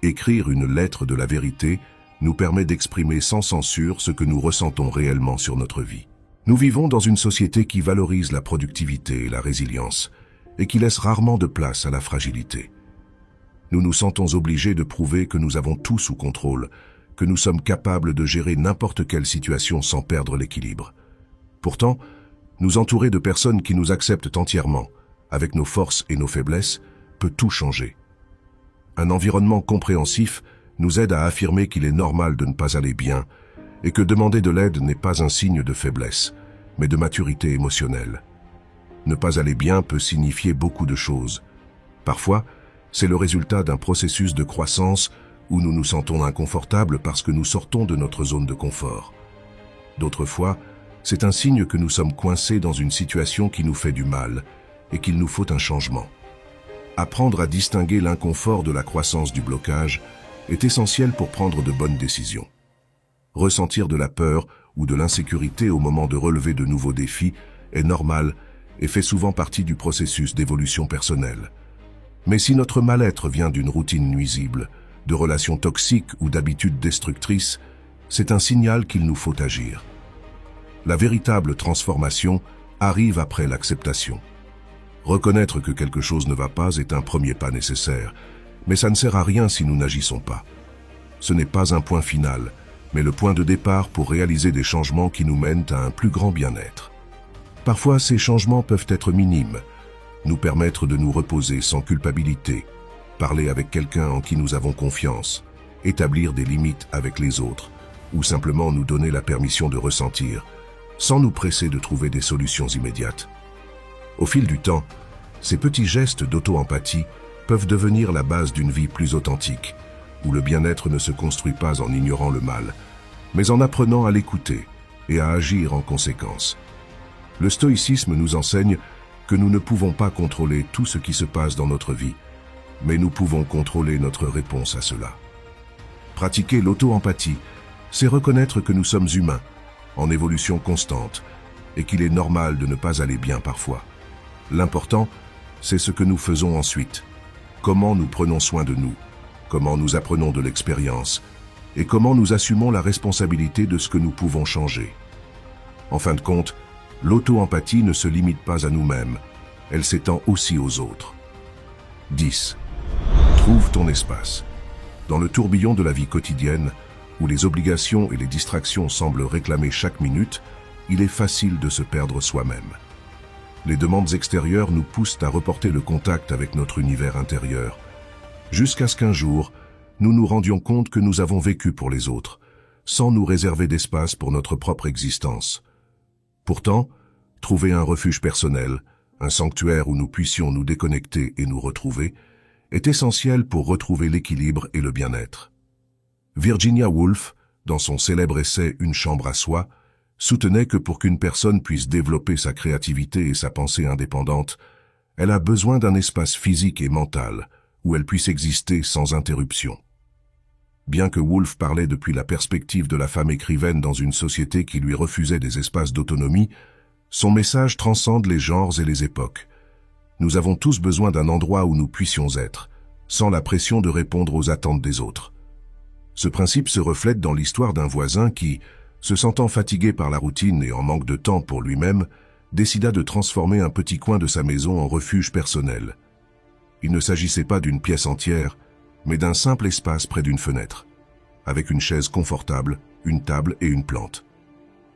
Écrire une lettre de la vérité nous permet d'exprimer sans censure ce que nous ressentons réellement sur notre vie. Nous vivons dans une société qui valorise la productivité et la résilience, et qui laisse rarement de place à la fragilité. Nous nous sentons obligés de prouver que nous avons tout sous contrôle, que nous sommes capables de gérer n'importe quelle situation sans perdre l'équilibre. Pourtant, nous entourer de personnes qui nous acceptent entièrement, avec nos forces et nos faiblesses, peut tout changer. Un environnement compréhensif nous aide à affirmer qu'il est normal de ne pas aller bien, et que demander de l'aide n'est pas un signe de faiblesse, mais de maturité émotionnelle. Ne pas aller bien peut signifier beaucoup de choses. Parfois, c'est le résultat d'un processus de croissance où nous nous sentons inconfortables parce que nous sortons de notre zone de confort. D'autres fois, c'est un signe que nous sommes coincés dans une situation qui nous fait du mal et qu'il nous faut un changement. Apprendre à distinguer l'inconfort de la croissance du blocage est essentiel pour prendre de bonnes décisions. Ressentir de la peur ou de l'insécurité au moment de relever de nouveaux défis est normal et fait souvent partie du processus d'évolution personnelle. Mais si notre mal-être vient d'une routine nuisible, de relations toxiques ou d'habitudes destructrices, c'est un signal qu'il nous faut agir. La véritable transformation arrive après l'acceptation. Reconnaître que quelque chose ne va pas est un premier pas nécessaire, mais ça ne sert à rien si nous n'agissons pas. Ce n'est pas un point final, mais le point de départ pour réaliser des changements qui nous mènent à un plus grand bien-être. Parfois, ces changements peuvent être minimes, nous permettre de nous reposer sans culpabilité, parler avec quelqu'un en qui nous avons confiance, établir des limites avec les autres, ou simplement nous donner la permission de ressentir, sans nous presser de trouver des solutions immédiates. Au fil du temps, ces petits gestes d'auto-empathie peuvent devenir la base d'une vie plus authentique, où le bien-être ne se construit pas en ignorant le mal, mais en apprenant à l'écouter et à agir en conséquence. Le stoïcisme nous enseigne que nous ne pouvons pas contrôler tout ce qui se passe dans notre vie, mais nous pouvons contrôler notre réponse à cela. Pratiquer l'auto-empathie, c'est reconnaître que nous sommes humains, en évolution constante, et qu'il est normal de ne pas aller bien parfois. L'important, c'est ce que nous faisons ensuite, comment nous prenons soin de nous, comment nous apprenons de l'expérience, et comment nous assumons la responsabilité de ce que nous pouvons changer. En fin de compte, l'auto-empathie ne se limite pas à nous-mêmes, elle s'étend aussi aux autres. 10. Trouve ton espace. Dans le tourbillon de la vie quotidienne, où les obligations et les distractions semblent réclamer chaque minute, il est facile de se perdre soi-même. Les demandes extérieures nous poussent à reporter le contact avec notre univers intérieur, jusqu'à ce qu'un jour, nous nous rendions compte que nous avons vécu pour les autres, sans nous réserver d'espace pour notre propre existence. Pourtant, trouver un refuge personnel, un sanctuaire où nous puissions nous déconnecter et nous retrouver, est essentiel pour retrouver l'équilibre et le bien-être. Virginia Woolf, dans son célèbre essai « Une chambre à soi », soutenait que pour qu'une personne puisse développer sa créativité et sa pensée indépendante, elle a besoin d'un espace physique et mental où elle puisse exister sans interruption. Bien que Woolf parlait depuis la perspective de la femme écrivaine dans une société qui lui refusait des espaces d'autonomie, son message transcende les genres et les époques. Nous avons tous besoin d'un endroit où nous puissions être, sans la pression de répondre aux attentes des autres. Ce principe se reflète dans l'histoire d'un voisin qui, se sentant fatigué par la routine et en manque de temps pour lui-même, décida de transformer un petit coin de sa maison en refuge personnel. Il ne s'agissait pas d'une pièce entière, mais d'un simple espace près d'une fenêtre, avec une chaise confortable, une table et une plante.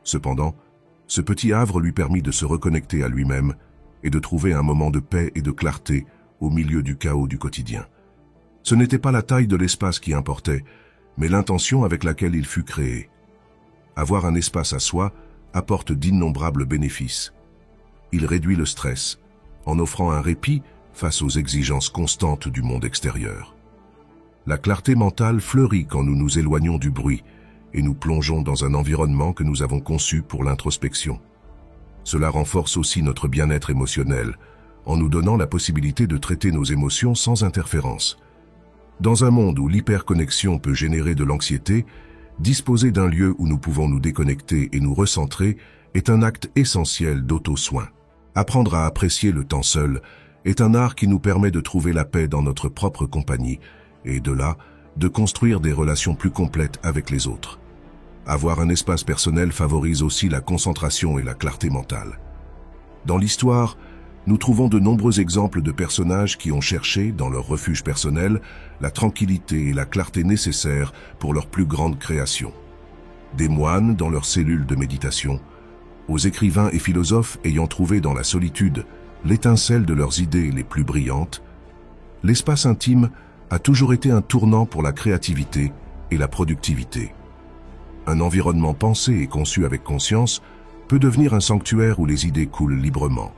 Cependant, ce petit havre lui permit de se reconnecter à lui-même et de trouver un moment de paix et de clarté au milieu du chaos du quotidien. Ce n'était pas la taille de l'espace qui importait, mais l'intention avec laquelle il fut créé. Avoir un espace à soi apporte d'innombrables bénéfices. Il réduit le stress, en offrant un répit face aux exigences constantes du monde extérieur. La clarté mentale fleurit quand nous nous éloignons du bruit et nous plongeons dans un environnement que nous avons conçu pour l'introspection. Cela renforce aussi notre bien-être émotionnel, en nous donnant la possibilité de traiter nos émotions sans interférence. Dans un monde où l'hyperconnexion peut générer de l'anxiété, disposer d'un lieu où nous pouvons nous déconnecter et nous recentrer est un acte essentiel d'auto-soin. Apprendre à apprécier le temps seul est un art qui nous permet de trouver la paix dans notre propre compagnie et de là, de construire des relations plus complètes avec les autres. Avoir un espace personnel favorise aussi la concentration et la clarté mentale. Dans l'histoire, nous trouvons de nombreux exemples de personnages qui ont cherché, dans leur refuge personnel, la tranquillité et la clarté nécessaires pour leur plus grande création. Des moines dans leurs cellules de méditation, aux écrivains et philosophes ayant trouvé dans la solitude l'étincelle de leurs idées les plus brillantes, l'espace intime a toujours été un tournant pour la créativité et la productivité. Un environnement pensé et conçu avec conscience peut devenir un sanctuaire où les idées coulent librement,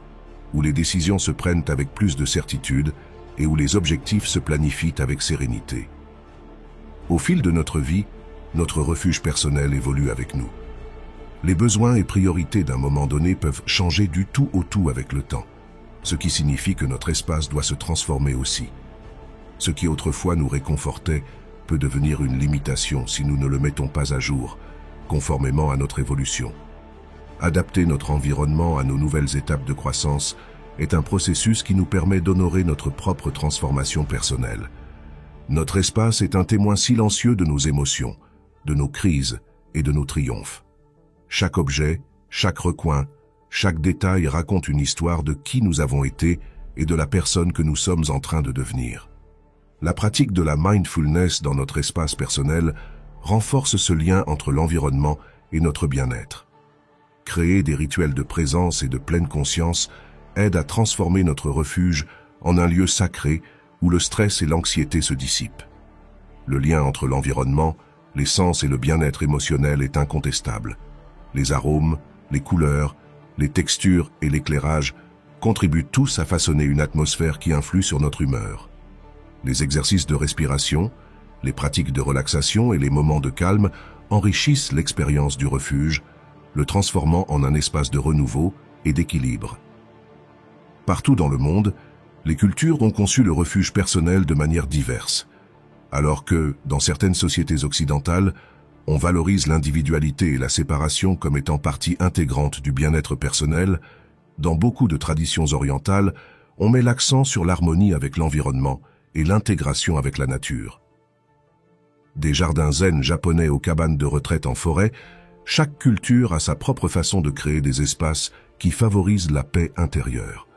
où les décisions se prennent avec plus de certitude et où les objectifs se planifient avec sérénité. Au fil de notre vie, notre refuge personnel évolue avec nous. Les besoins et priorités d'un moment donné peuvent changer du tout au tout avec le temps. ce qui signifie que notre espace doit se transformer aussi. Ce qui autrefois nous réconfortait peut devenir une limitation si nous ne le mettons pas à jour, conformément à notre évolution. Adapter notre environnement à nos nouvelles étapes de croissance est un processus qui nous permet d'honorer notre propre transformation personnelle. Notre espace est un témoin silencieux de nos émotions, de nos crises et de nos triomphes. Chaque objet, chaque recoin, chaque détail raconte une histoire de qui nous avons été et de la personne que nous sommes en train de devenir. La pratique de la mindfulness dans notre espace personnel renforce ce lien entre l'environnement et notre bien-être. Créer des rituels de présence et de pleine conscience aide à transformer notre refuge en un lieu sacré où le stress et l'anxiété se dissipent. Le lien entre l'environnement, les sens et le bien-être émotionnel est incontestable. Les arômes, les couleurs, les textures et l'éclairage contribuent tous à façonner une atmosphère qui influe sur notre humeur. Les exercices de respiration, les pratiques de relaxation et les moments de calme enrichissent l'expérience du refuge, le transformant en un espace de renouveau et d'équilibre. Partout dans le monde, les cultures ont conçu le refuge personnel de manière diverse. Alors que, dans certaines sociétés occidentales, on valorise l'individualité et la séparation comme étant partie intégrante du bien-être personnel, dans beaucoup de traditions orientales, on met l'accent sur l'harmonie avec l'environnement et l'intégration avec la nature. Des jardins zen japonais aux cabanes de retraite en forêt, chaque culture a sa propre façon de créer des espaces qui favorisent la paix intérieure.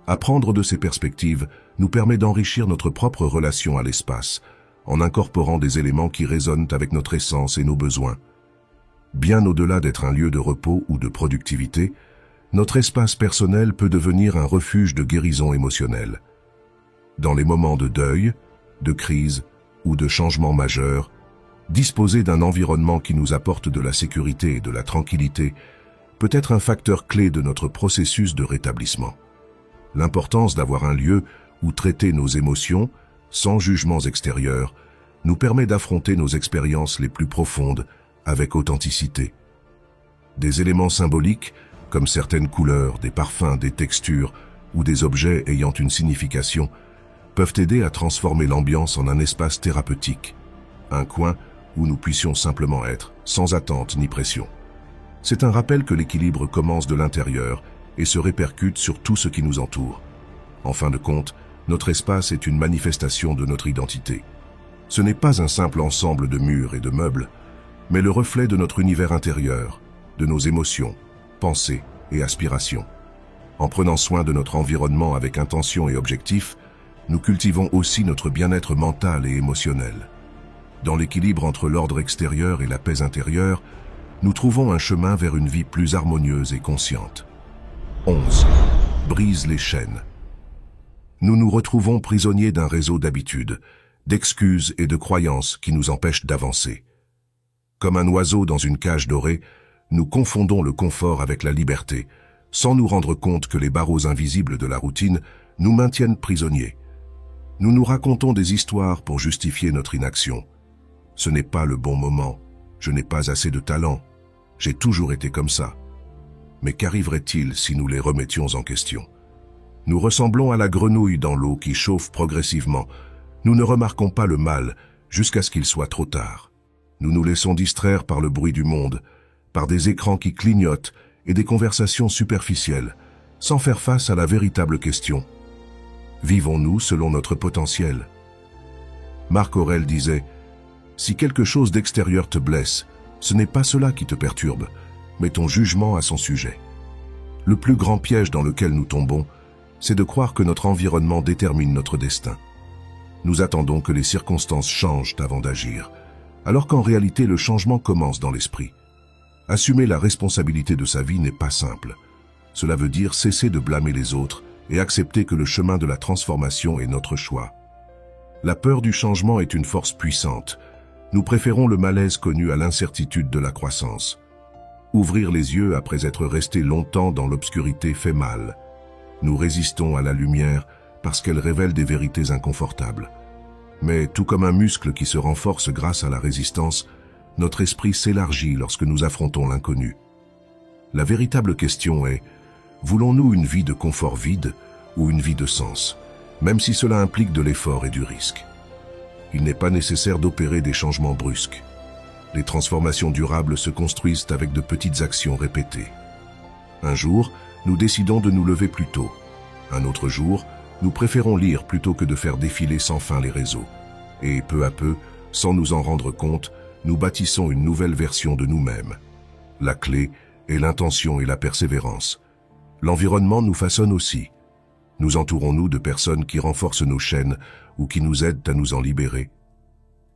Apprendre de ces perspectives nous permet d'enrichir notre propre relation à l'espace, en incorporant des éléments qui résonnent avec notre essence et nos besoins. Bien au-delà d'être un lieu de repos ou de productivité, notre espace personnel peut devenir un refuge de guérison émotionnelle. Dans les moments de deuil, de crise ou de changement majeur, disposer d'un environnement qui nous apporte de la sécurité et de la tranquillité peut être un facteur clé de notre processus de rétablissement. L'importance d'avoir un lieu où traiter nos émotions, sans jugements extérieurs, nous permet d'affronter nos expériences les plus profondes avec authenticité. Des éléments symboliques, comme certaines couleurs, des parfums, des textures ou des objets ayant une signification, peuvent aider à transformer l'ambiance en un espace thérapeutique, un coin où nous puissions simplement être, sans attente ni pression. C'est un rappel que l'équilibre commence de l'intérieur et se répercute sur tout ce qui nous entoure. En fin de compte, notre espace est une manifestation de notre identité. Ce n'est pas un simple ensemble de murs et de meubles, mais le reflet de notre univers intérieur, de nos émotions, pensées et aspirations. En prenant soin de notre environnement avec intention et objectif, nous cultivons aussi notre bien-être mental et émotionnel. Dans l'équilibre entre l'ordre extérieur et la paix intérieure, nous trouvons un chemin vers une vie plus harmonieuse et consciente. 11. Brise les chaînes. Nous nous retrouvons prisonniers d'un réseau d'habitudes, d'excuses et de croyances qui nous empêchent d'avancer. Comme un oiseau dans une cage dorée, nous confondons le confort avec la liberté, sans nous rendre compte que les barreaux invisibles de la routine nous maintiennent prisonniers. Nous nous racontons des histoires pour justifier notre inaction. Ce n'est pas le bon moment, je n'ai pas assez de talent, j'ai toujours été comme ça. Mais qu'arriverait-il si nous les remettions en question? Nous ressemblons à la grenouille dans l'eau qui chauffe progressivement. Nous ne remarquons pas le mal jusqu'à ce qu'il soit trop tard. Nous nous laissons distraire par le bruit du monde, par des écrans qui clignotent et des conversations superficielles, sans faire face à la véritable question. Vivons-nous selon notre potentiel? Marc Aurèle disait « Si quelque chose d'extérieur te blesse, ce n'est pas cela qui te perturbe, mais ton jugement à son sujet. » Le plus grand piège dans lequel nous tombons, c'est de croire que notre environnement détermine notre destin. Nous attendons que les circonstances changent avant d'agir, alors qu'en réalité le changement commence dans l'esprit. Assumer la responsabilité de sa vie n'est pas simple. Cela veut dire cesser de blâmer les autres et accepter que le chemin de la transformation est notre choix. La peur du changement est une force puissante. Nous préférons le malaise connu à l'incertitude de la croissance. Ouvrir les yeux après être resté longtemps dans l'obscurité fait mal. Nous résistons à la lumière parce qu'elle révèle des vérités inconfortables. Mais tout comme un muscle qui se renforce grâce à la résistance, notre esprit s'élargit lorsque nous affrontons l'inconnu. La véritable question est, Voulons-nous une vie de confort vide ou une vie de sens, même si cela implique de l'effort et du risque? Il n'est pas nécessaire d'opérer des changements brusques. Les transformations durables se construisent avec de petites actions répétées. Un jour, nous décidons de nous lever plus tôt. Un autre jour, nous préférons lire plutôt que de faire défiler sans fin les réseaux. Et peu à peu, sans nous en rendre compte, nous bâtissons une nouvelle version de nous-mêmes. La clé est l'intention et la persévérance. L'environnement nous façonne aussi. Nous entourons-nous de personnes qui renforcent nos chaînes ou qui nous aident à nous en libérer?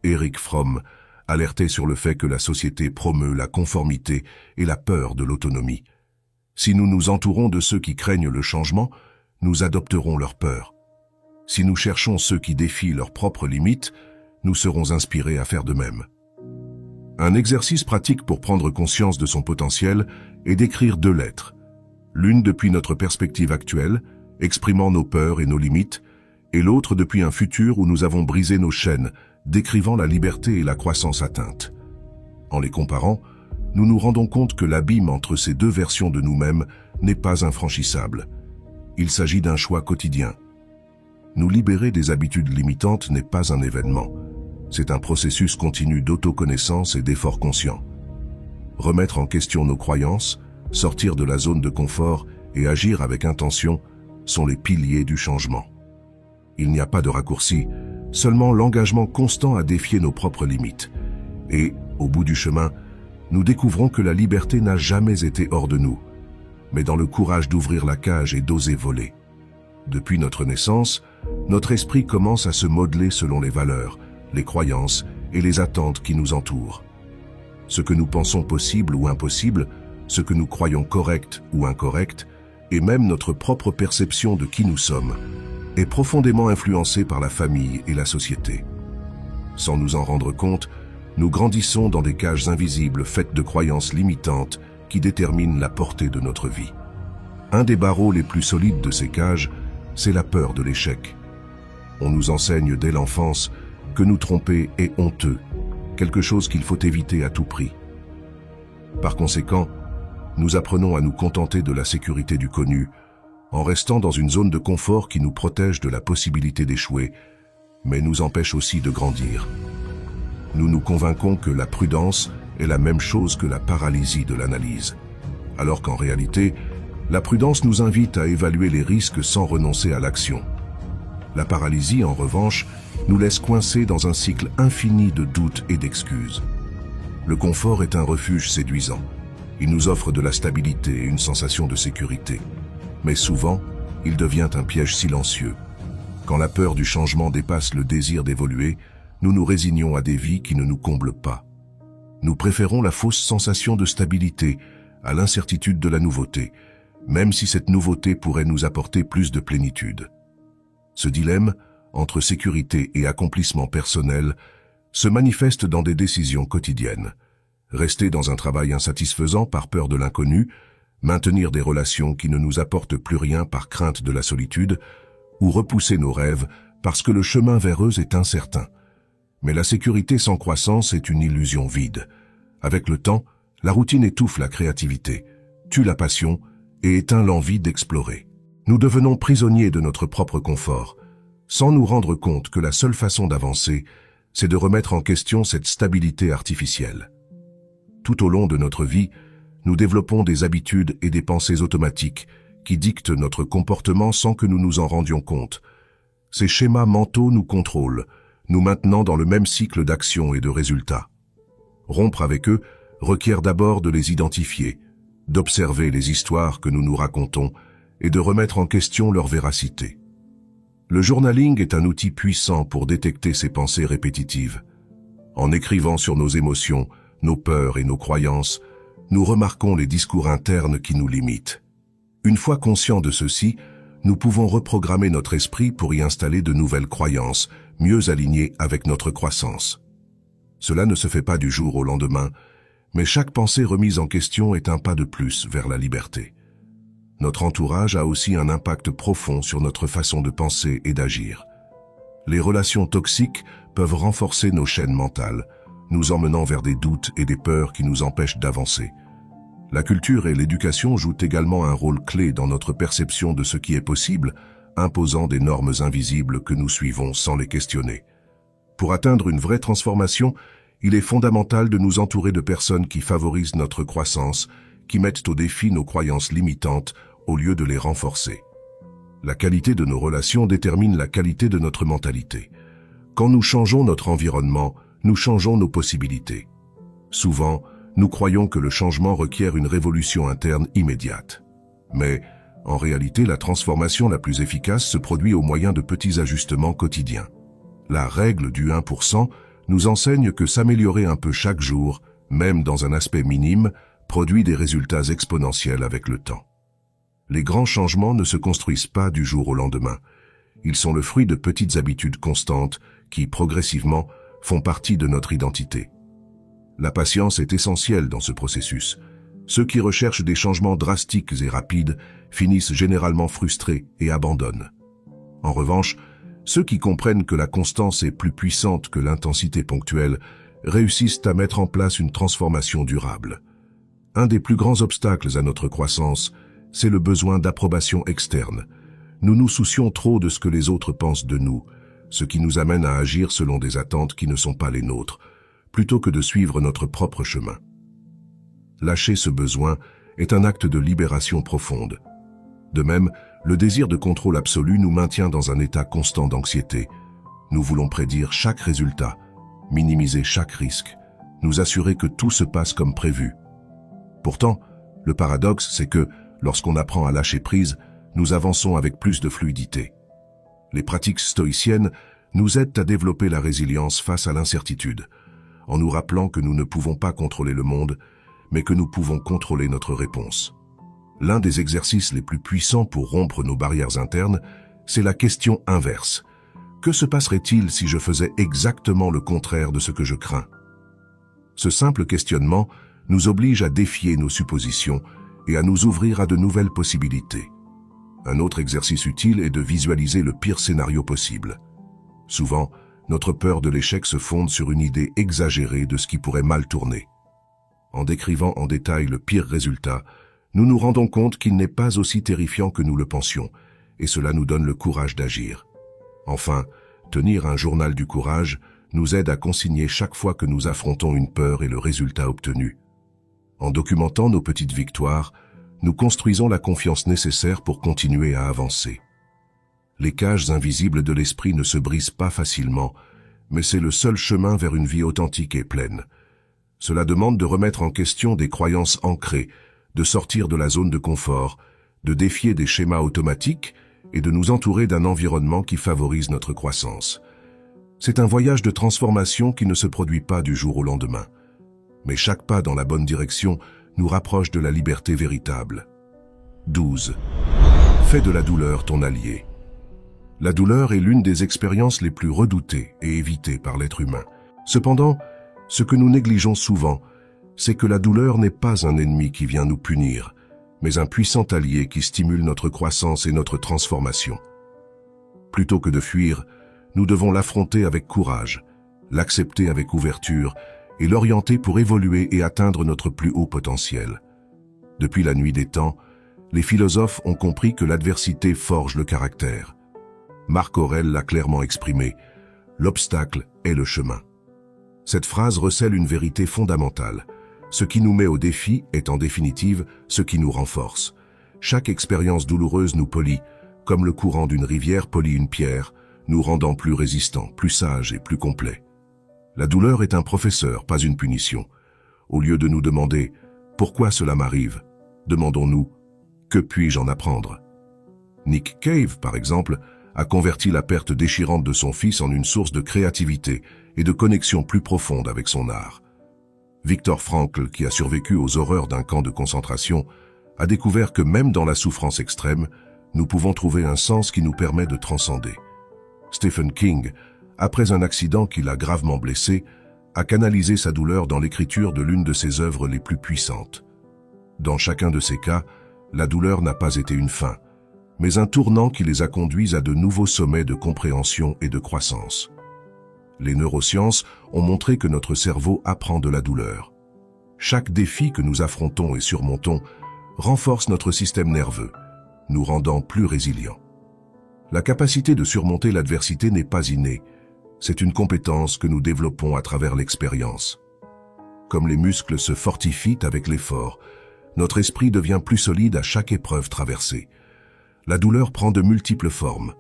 Erich Fromm alertait sur le fait que la société promeut la conformité et la peur de l'autonomie. Si nous nous entourons de ceux qui craignent le changement, nous adopterons leur peur. Si nous cherchons ceux qui défient leurs propres limites, nous serons inspirés à faire de même. Un exercice pratique pour prendre conscience de son potentiel est d'écrire 2 lettres. L'une depuis notre perspective actuelle, exprimant nos peurs et nos limites, et l'autre depuis un futur où nous avons brisé nos chaînes, décrivant la liberté et la croissance atteinte. En les comparant, nous nous rendons compte que l'abîme entre ces 2 versions de nous-mêmes n'est pas infranchissable. Il s'agit d'un choix quotidien. Nous libérer des habitudes limitantes n'est pas un événement. C'est un processus continu d'autoconnaissance et d'effort conscient. Remettre en question nos croyances, sortir de la zone de confort et agir avec intention sont les piliers du changement. Il n'y a pas de raccourci, seulement l'engagement constant à défier nos propres limites. Et, au bout du chemin, nous découvrons que la liberté n'a jamais été hors de nous, mais dans le courage d'ouvrir la cage et d'oser voler. Depuis notre naissance, notre esprit commence à se modeler selon les valeurs, les croyances et les attentes qui nous entourent. Ce que nous pensons possible ou impossible, ce que nous croyons correct ou incorrect, et même notre propre perception de qui nous sommes, est profondément influencé par la famille et la société. Sans nous en rendre compte, nous grandissons dans des cages invisibles faites de croyances limitantes qui déterminent la portée de notre vie. Un des barreaux les plus solides de ces cages, c'est la peur de l'échec. On nous enseigne dès l'enfance que nous tromper est honteux, quelque chose qu'il faut éviter à tout prix. Par conséquent, nous apprenons à nous contenter de la sécurité du connu, en restant dans une zone de confort qui nous protège de la possibilité d'échouer, mais nous empêche aussi de grandir. Nous nous convainquons que la prudence est la même chose que la paralysie de l'analyse, alors qu'en réalité, la prudence nous invite à évaluer les risques sans renoncer à l'action. La paralysie, en revanche, nous laisse coincés dans un cycle infini de doutes et d'excuses. Le confort est un refuge séduisant. Il nous offre de la stabilité et une sensation de sécurité. Mais souvent, il devient un piège silencieux. Quand la peur du changement dépasse le désir d'évoluer, nous nous résignons à des vies qui ne nous comblent pas. Nous préférons la fausse sensation de stabilité à l'incertitude de la nouveauté, même si cette nouveauté pourrait nous apporter plus de plénitude. Ce dilemme, entre sécurité et accomplissement personnel, se manifeste dans des décisions quotidiennes. Rester dans un travail insatisfaisant par peur de l'inconnu, maintenir des relations qui ne nous apportent plus rien par crainte de la solitude, ou repousser nos rêves parce que le chemin vers eux est incertain. Mais la sécurité sans croissance est une illusion vide. Avec le temps, la routine étouffe la créativité, tue la passion et éteint l'envie d'explorer. Nous devenons prisonniers de notre propre confort, sans nous rendre compte que la seule façon d'avancer, c'est de remettre en question cette stabilité artificielle. Tout au long de notre vie, nous développons des habitudes et des pensées automatiques qui dictent notre comportement sans que nous nous en rendions compte. Ces schémas mentaux nous contrôlent, nous maintenant dans le même cycle d'action et de résultats. Rompre avec eux requiert d'abord de les identifier, d'observer les histoires que nous nous racontons et de remettre en question leur véracité. Le journaling est un outil puissant pour détecter ces pensées répétitives. En écrivant sur nos émotions, nos peurs et nos croyances, nous remarquons les discours internes qui nous limitent. Une fois conscients de ceci, nous pouvons reprogrammer notre esprit pour y installer de nouvelles croyances, mieux alignées avec notre croissance. Cela ne se fait pas du jour au lendemain, mais chaque pensée remise en question est un pas de plus vers la liberté. Notre entourage a aussi un impact profond sur notre façon de penser et d'agir. Les relations toxiques peuvent renforcer nos chaînes mentales, nous emmenant vers des doutes et des peurs qui nous empêchent d'avancer. La culture et l'éducation jouent également un rôle clé dans notre perception de ce qui est possible, imposant des normes invisibles que nous suivons sans les questionner. Pour atteindre une vraie transformation, il est fondamental de nous entourer de personnes qui favorisent notre croissance, qui mettent au défi nos croyances limitantes au lieu de les renforcer. La qualité de nos relations détermine la qualité de notre mentalité. Quand nous changeons notre environnement, nous changeons nos possibilités. Souvent, nous croyons que le changement requiert une révolution interne immédiate. Mais, en réalité, la transformation la plus efficace se produit au moyen de petits ajustements quotidiens. La règle du 1% nous enseigne que s'améliorer un peu chaque jour, même dans un aspect minime, produit des résultats exponentiels avec le temps. Les grands changements ne se construisent pas du jour au lendemain. Ils sont le fruit de petites habitudes constantes qui, progressivement, font partie de notre identité. La patience est essentielle dans ce processus. Ceux qui recherchent des changements drastiques et rapides finissent généralement frustrés et abandonnent. En revanche, ceux qui comprennent que la constance est plus puissante que l'intensité ponctuelle réussissent à mettre en place une transformation durable. Un des plus grands obstacles à notre croissance, c'est le besoin d'approbation externe. Nous nous soucions trop de ce que les autres pensent de nous, ce qui nous amène à agir selon des attentes qui ne sont pas les nôtres, plutôt que de suivre notre propre chemin. Lâcher ce besoin est un acte de libération profonde. De même, le désir de contrôle absolu nous maintient dans un état constant d'anxiété. Nous voulons prédire chaque résultat, minimiser chaque risque, nous assurer que tout se passe comme prévu. Pourtant, le paradoxe, c'est que, lorsqu'on apprend à lâcher prise, nous avançons avec plus de fluidité. Les pratiques stoïciennes nous aident à développer la résilience face à l'incertitude, en nous rappelant que nous ne pouvons pas contrôler le monde, mais que nous pouvons contrôler notre réponse. L'un des exercices les plus puissants pour rompre nos barrières internes, c'est la question inverse. Que se passerait-il si je faisais exactement le contraire de ce que je crains? Ce simple questionnement nous oblige à défier nos suppositions et à nous ouvrir à de nouvelles possibilités. Un autre exercice utile est de visualiser le pire scénario possible. Souvent, notre peur de l'échec se fonde sur une idée exagérée de ce qui pourrait mal tourner. En décrivant en détail le pire résultat, nous nous rendons compte qu'il n'est pas aussi terrifiant que nous le pensions, et cela nous donne le courage d'agir. Enfin, tenir un journal du courage nous aide à consigner chaque fois que nous affrontons une peur et le résultat obtenu. En documentant nos petites victoires, nous construisons la confiance nécessaire pour continuer à avancer. Les cages invisibles de l'esprit ne se brisent pas facilement, mais c'est le seul chemin vers une vie authentique et pleine. Cela demande de remettre en question des croyances ancrées, de sortir de la zone de confort, de défier des schémas automatiques et de nous entourer d'un environnement qui favorise notre croissance. C'est un voyage de transformation qui ne se produit pas du jour au lendemain. Mais chaque pas dans la bonne direction nous rapproche de la liberté véritable. 12. Fais de la douleur ton allié. La douleur est l'une des expériences les plus redoutées et évitées par l'être humain. Cependant, ce que nous négligeons souvent, c'est que la douleur n'est pas un ennemi qui vient nous punir, mais un puissant allié qui stimule notre croissance et notre transformation. Plutôt que de fuir, nous devons l'affronter avec courage, l'accepter avec ouverture et l'orienter pour évoluer et atteindre notre plus haut potentiel. Depuis la nuit des temps, les philosophes ont compris que l'adversité forge le caractère. Marc Aurèle l'a clairement exprimé, l'obstacle est le chemin. Cette phrase recèle une vérité fondamentale. Ce qui nous met au défi est en définitive ce qui nous renforce. Chaque expérience douloureuse nous polit, comme le courant d'une rivière polit une pierre, nous rendant plus résistants, plus sages et plus complets. La douleur est un professeur, pas une punition. Au lieu de nous demander « Pourquoi cela m'arrive ?», demandons-nous « Que puis-je en apprendre ?» Nick Cave, par exemple, a converti la perte déchirante de son fils en une source de créativité et de connexion plus profonde avec son art. Viktor Frankl, qui a survécu aux horreurs d'un camp de concentration, a découvert que même dans la souffrance extrême, nous pouvons trouver un sens qui nous permet de transcender. Stephen King, après un accident qui l'a gravement blessé, a canalisé sa douleur dans l'écriture de l'une de ses œuvres les plus puissantes. Dans chacun de ces cas, la douleur n'a pas été une fin, mais un tournant qui les a conduits à de nouveaux sommets de compréhension et de croissance. Les neurosciences ont montré que notre cerveau apprend de la douleur. Chaque défi que nous affrontons et surmontons renforce notre système nerveux, nous rendant plus résilients. La capacité de surmonter l'adversité n'est pas innée, c'est une compétence que nous développons à travers l'expérience. Comme les muscles se fortifient avec l'effort, notre esprit devient plus solide à chaque épreuve traversée. La douleur prend de multiples formes.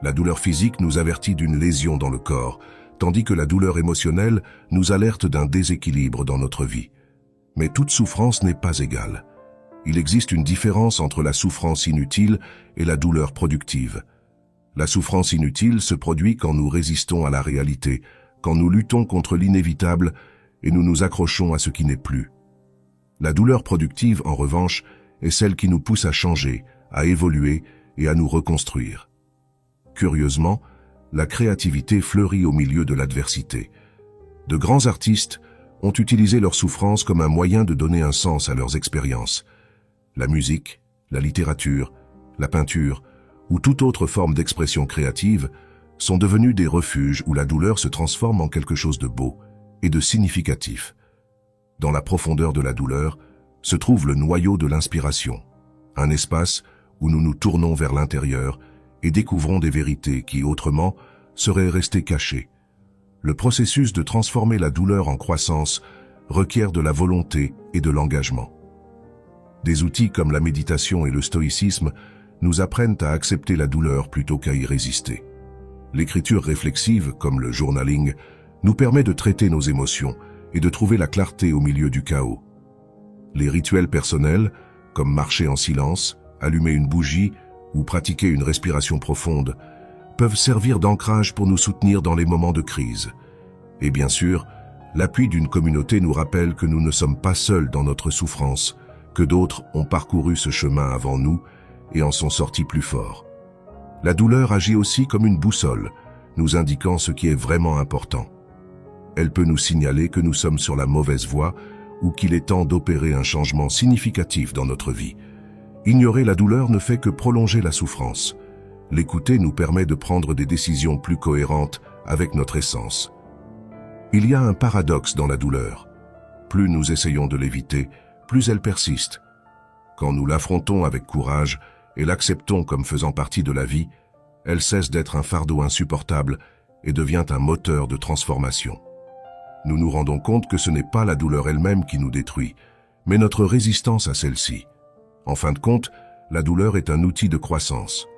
La douleur physique nous avertit d'une lésion dans le corps, tandis que la douleur émotionnelle nous alerte d'un déséquilibre dans notre vie. Mais toute souffrance n'est pas égale. Il existe une différence entre la souffrance inutile et la douleur productive. La souffrance inutile se produit quand nous résistons à la réalité, quand nous luttons contre l'inévitable et nous nous accrochons à ce qui n'est plus. La douleur productive, en revanche, est celle qui nous pousse à changer, à évoluer et à nous reconstruire. Curieusement, la créativité fleurit au milieu de l'adversité. De grands artistes ont utilisé leur souffrance comme un moyen de donner un sens à leurs expériences. La musique, la littérature, la peinture ou toute autre forme d'expression créative sont devenus des refuges où la douleur se transforme en quelque chose de beau et de significatif. Dans la profondeur de la douleur se trouve le noyau de l'inspiration, un espace où nous nous tournons vers l'intérieur et découvrons des vérités qui, autrement, seraient restées cachées. Le processus de transformer la douleur en croissance requiert de la volonté et de l'engagement. Des outils comme la méditation et le stoïcisme nous apprennent à accepter la douleur plutôt qu'à y résister. L'écriture réflexive, comme le journaling, nous permet de traiter nos émotions et de trouver la clarté au milieu du chaos. Les rituels personnels, comme marcher en silence, allumer une bougie ou pratiquer une respiration profonde, peuvent servir d'ancrage pour nous soutenir dans les moments de crise. Et bien sûr, l'appui d'une communauté nous rappelle que nous ne sommes pas seuls dans notre souffrance, que d'autres ont parcouru ce chemin avant nous et en sont sortis plus forts. La douleur agit aussi comme une boussole, nous indiquant ce qui est vraiment important. Elle peut nous signaler que nous sommes sur la mauvaise voie ou qu'il est temps d'opérer un changement significatif dans notre vie. Ignorer la douleur ne fait que prolonger la souffrance. L'écouter nous permet de prendre des décisions plus cohérentes avec notre essence. Il y a un paradoxe dans la douleur. Plus nous essayons de l'éviter, plus elle persiste. Quand nous l'affrontons avec courage et l'acceptons comme faisant partie de la vie, elle cesse d'être un fardeau insupportable et devient un moteur de transformation. Nous nous rendons compte que ce n'est pas la douleur elle-même qui nous détruit, mais notre résistance à celle-ci. En fin de compte, la douleur est un outil de croissance.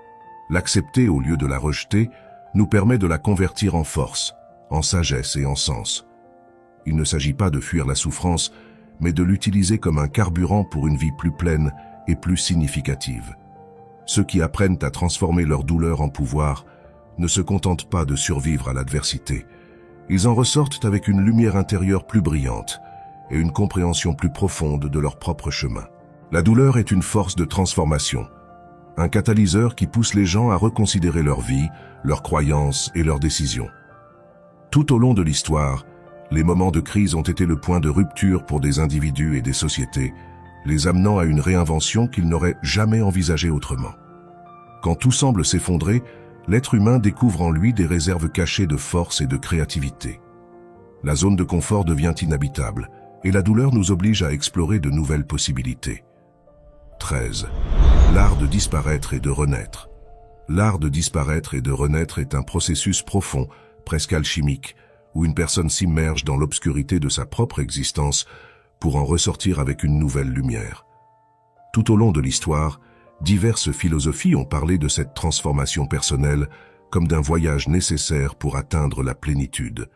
L'accepter au lieu de la rejeter nous permet de la convertir en force, en sagesse et en sens. Il ne s'agit pas de fuir la souffrance, mais de l'utiliser comme un carburant pour une vie plus pleine et plus significative. Ceux qui apprennent à transformer leur douleur en pouvoir ne se contentent pas de survivre à l'adversité. Ils en ressortent avec une lumière intérieure plus brillante et une compréhension plus profonde de leur propre chemin. La douleur est une force de transformation, un catalyseur qui pousse les gens à reconsidérer leur vie, leurs croyances et leurs décisions. Tout au long de l'histoire, les moments de crise ont été le point de rupture pour des individus et des sociétés, les amenant à une réinvention qu'ils n'auraient jamais envisagée autrement. Quand tout semble s'effondrer, l'être humain découvre en lui des réserves cachées de force et de créativité. La zone de confort devient inhabitable, et la douleur nous oblige à explorer de nouvelles possibilités. 13. L'art de disparaître et de renaître. L'art de disparaître et de renaître est un processus profond, presque alchimique, où une personne s'immerge dans l'obscurité de sa propre existence pour en ressortir avec une nouvelle lumière. Tout au long de l'histoire, diverses philosophies ont parlé de cette transformation personnelle comme d'un voyage nécessaire pour atteindre la plénitude.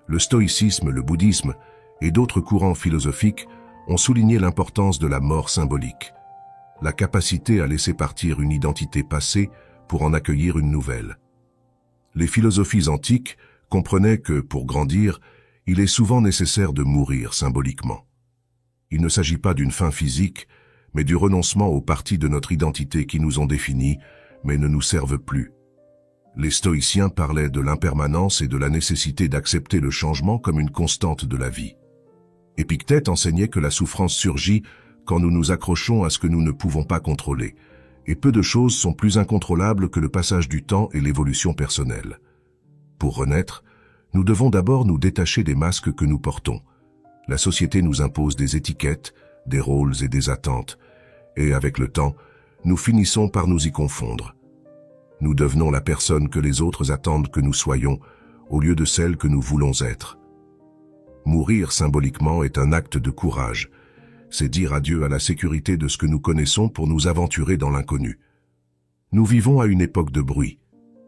Le stoïcisme, le bouddhisme et d'autres courants philosophiques ont souligné l'importance de la mort symbolique, la capacité à laisser partir une identité passée pour en accueillir une nouvelle. Les philosophies antiques comprenaient que, pour grandir, il est souvent nécessaire de mourir symboliquement. Il ne s'agit pas d'une fin physique, mais du renoncement aux parties de notre identité qui nous ont définis, mais ne nous servent plus. Les stoïciens parlaient de l'impermanence et de la nécessité d'accepter le changement comme une constante de la vie. Épictète enseignait que la souffrance surgit quand nous nous accrochons à ce que nous ne pouvons pas contrôler, et peu de choses sont plus incontrôlables que le passage du temps et l'évolution personnelle. Pour renaître, nous devons d'abord nous détacher des masques que nous portons. La société nous impose des étiquettes, des rôles et des attentes, et avec le temps, nous finissons par nous y confondre. Nous devenons la personne que les autres attendent que nous soyons, au lieu de celle que nous voulons être. Mourir symboliquement est un acte de courage. C'est dire adieu à la sécurité de ce que nous connaissons pour nous aventurer dans l'inconnu. Nous vivons à une époque de bruit.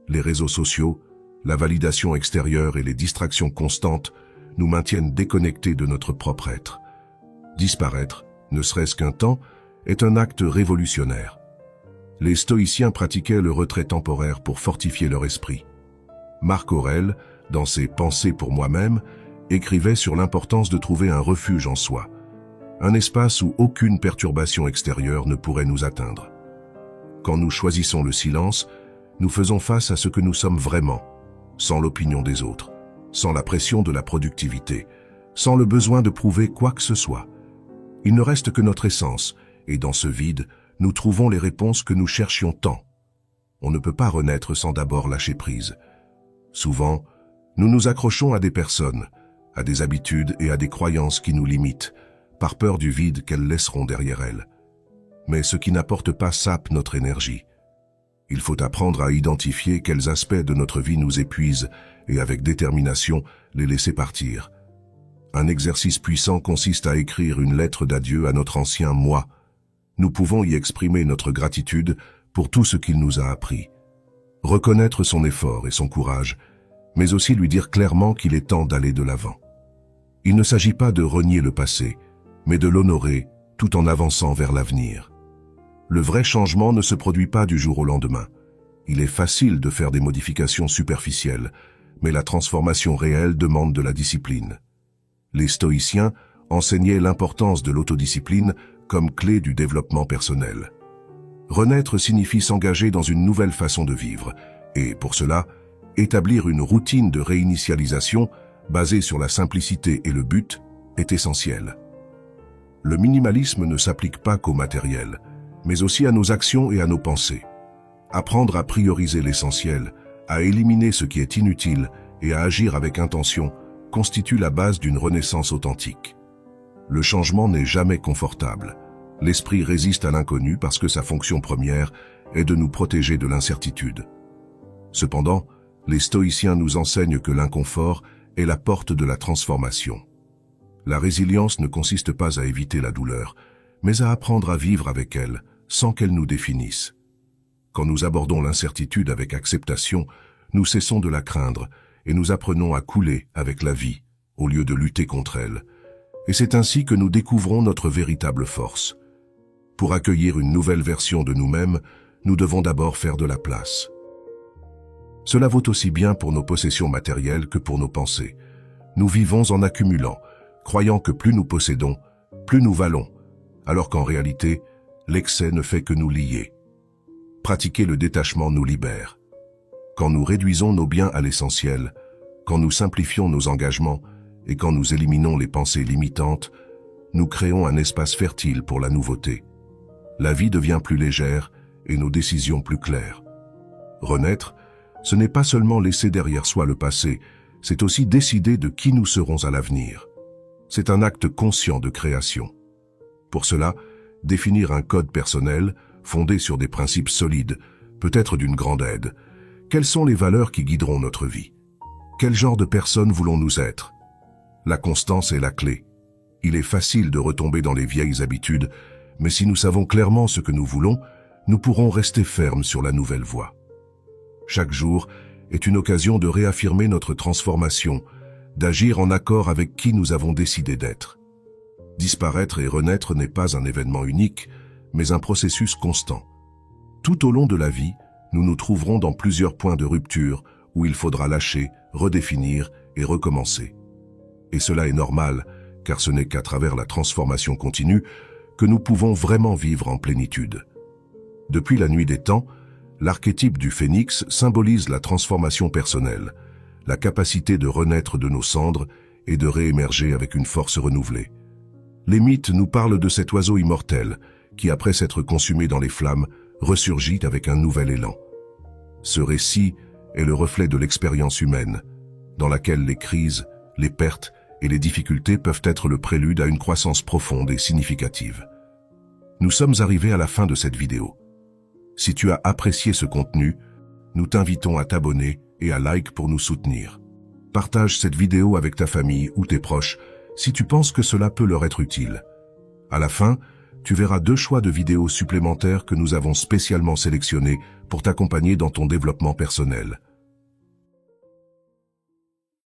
Les réseaux sociaux, la validation extérieure et les distractions constantes nous maintiennent déconnectés de notre propre être. Disparaître, ne serait-ce qu'un temps, est un acte révolutionnaire. Les stoïciens pratiquaient le retrait temporaire pour fortifier leur esprit. Marc Aurèle, dans ses Pensées pour moi-même, écrivait sur l'importance de trouver un refuge en soi, un espace où aucune perturbation extérieure ne pourrait nous atteindre. Quand nous choisissons le silence, nous faisons face à ce que nous sommes vraiment, sans l'opinion des autres, sans la pression de la productivité, sans le besoin de prouver quoi que ce soit. Il ne reste que notre essence, et dans ce vide, nous trouvons les réponses que nous cherchions tant. On ne peut pas renaître sans d'abord lâcher prise. Souvent, nous nous accrochons à des personnes, à des habitudes et à des croyances qui nous limitent, par peur du vide qu'elles laisseront derrière elles. Mais ce qui n'apporte pas sape notre énergie. Il faut apprendre à identifier quels aspects de notre vie nous épuisent et avec détermination les laisser partir. Un exercice puissant consiste à écrire une lettre d'adieu à notre ancien moi. Nous pouvons y exprimer notre gratitude pour tout ce qu'il nous a appris. Reconnaître son effort et son courage, mais aussi lui dire clairement qu'il est temps d'aller de l'avant. Il ne s'agit pas de renier le passé, mais de l'honorer tout en avançant vers l'avenir. Le vrai changement ne se produit pas du jour au lendemain. Il est facile de faire des modifications superficielles, mais la transformation réelle demande de la discipline. Les stoïciens enseignaient l'importance de l'autodiscipline comme clé du développement personnel. Renaître signifie s'engager dans une nouvelle façon de vivre, et pour cela, établir une routine de réinitialisation basée sur la simplicité et le but est essentiel. Le minimalisme ne s'applique pas qu'au matériel, mais aussi à nos actions et à nos pensées. Apprendre à prioriser l'essentiel, à éliminer ce qui est inutile et à agir avec intention constitue la base d'une renaissance authentique. Le changement n'est jamais confortable. L'esprit résiste à l'inconnu parce que sa fonction première est de nous protéger de l'incertitude. Cependant, les stoïciens nous enseignent que l'inconfort est la porte de la transformation. La résilience ne consiste pas à éviter la douleur, mais à apprendre à vivre avec elle, sans qu'elle nous définisse. Quand nous abordons l'incertitude avec acceptation, nous cessons de la craindre et nous apprenons à couler avec la vie, au lieu de lutter contre elle. Et c'est ainsi que nous découvrons notre véritable force. Pour accueillir une nouvelle version de nous-mêmes, nous devons d'abord faire de la place. Cela vaut aussi bien pour nos possessions matérielles que pour nos pensées. Nous vivons en accumulant, croyant que plus nous possédons, plus nous valons, alors qu'en réalité, l'excès ne fait que nous lier. Pratiquer le détachement nous libère. Quand nous réduisons nos biens à l'essentiel, quand nous simplifions nos engagements et quand nous éliminons les pensées limitantes, nous créons un espace fertile pour la nouveauté. La vie devient plus légère et nos décisions plus claires. Renaître, ce n'est pas seulement laisser derrière soi le passé, c'est aussi décider de qui nous serons à l'avenir. C'est un acte conscient de création. Pour cela, définir un code personnel, fondé sur des principes solides, peut être d'une grande aide. Quelles sont les valeurs qui guideront notre vie? Quel genre de personne voulons-nous être? La constance est la clé. Il est facile de retomber dans les vieilles habitudes, mais si nous savons clairement ce que nous voulons, nous pourrons rester fermes sur la nouvelle voie. Chaque jour est une occasion de réaffirmer notre transformation, d'agir en accord avec qui nous avons décidé d'être. Disparaître et renaître n'est pas un événement unique, mais un processus constant. Tout au long de la vie, nous nous trouverons dans plusieurs points de rupture où il faudra lâcher, redéfinir et recommencer. Et cela est normal, car ce n'est qu'à travers la transformation continue que nous pouvons vraiment vivre en plénitude. Depuis la nuit des temps, l'archétype du phénix symbolise la transformation personnelle, la capacité de renaître de nos cendres et de réémerger avec une force renouvelée. Les mythes nous parlent de cet oiseau immortel qui, après s'être consumé dans les flammes, ressurgit avec un nouvel élan. Ce récit est le reflet de l'expérience humaine, dans laquelle les crises, les pertes et les difficultés peuvent être le prélude à une croissance profonde et significative. Nous sommes arrivés à la fin de cette vidéo. Si tu as apprécié ce contenu, nous t'invitons à t'abonner et à like pour nous soutenir. Partage cette vidéo avec ta famille ou tes proches si tu penses que cela peut leur être utile. À la fin, tu verras 2 choix de vidéos supplémentaires que nous avons spécialement sélectionnés pour t'accompagner dans ton développement personnel.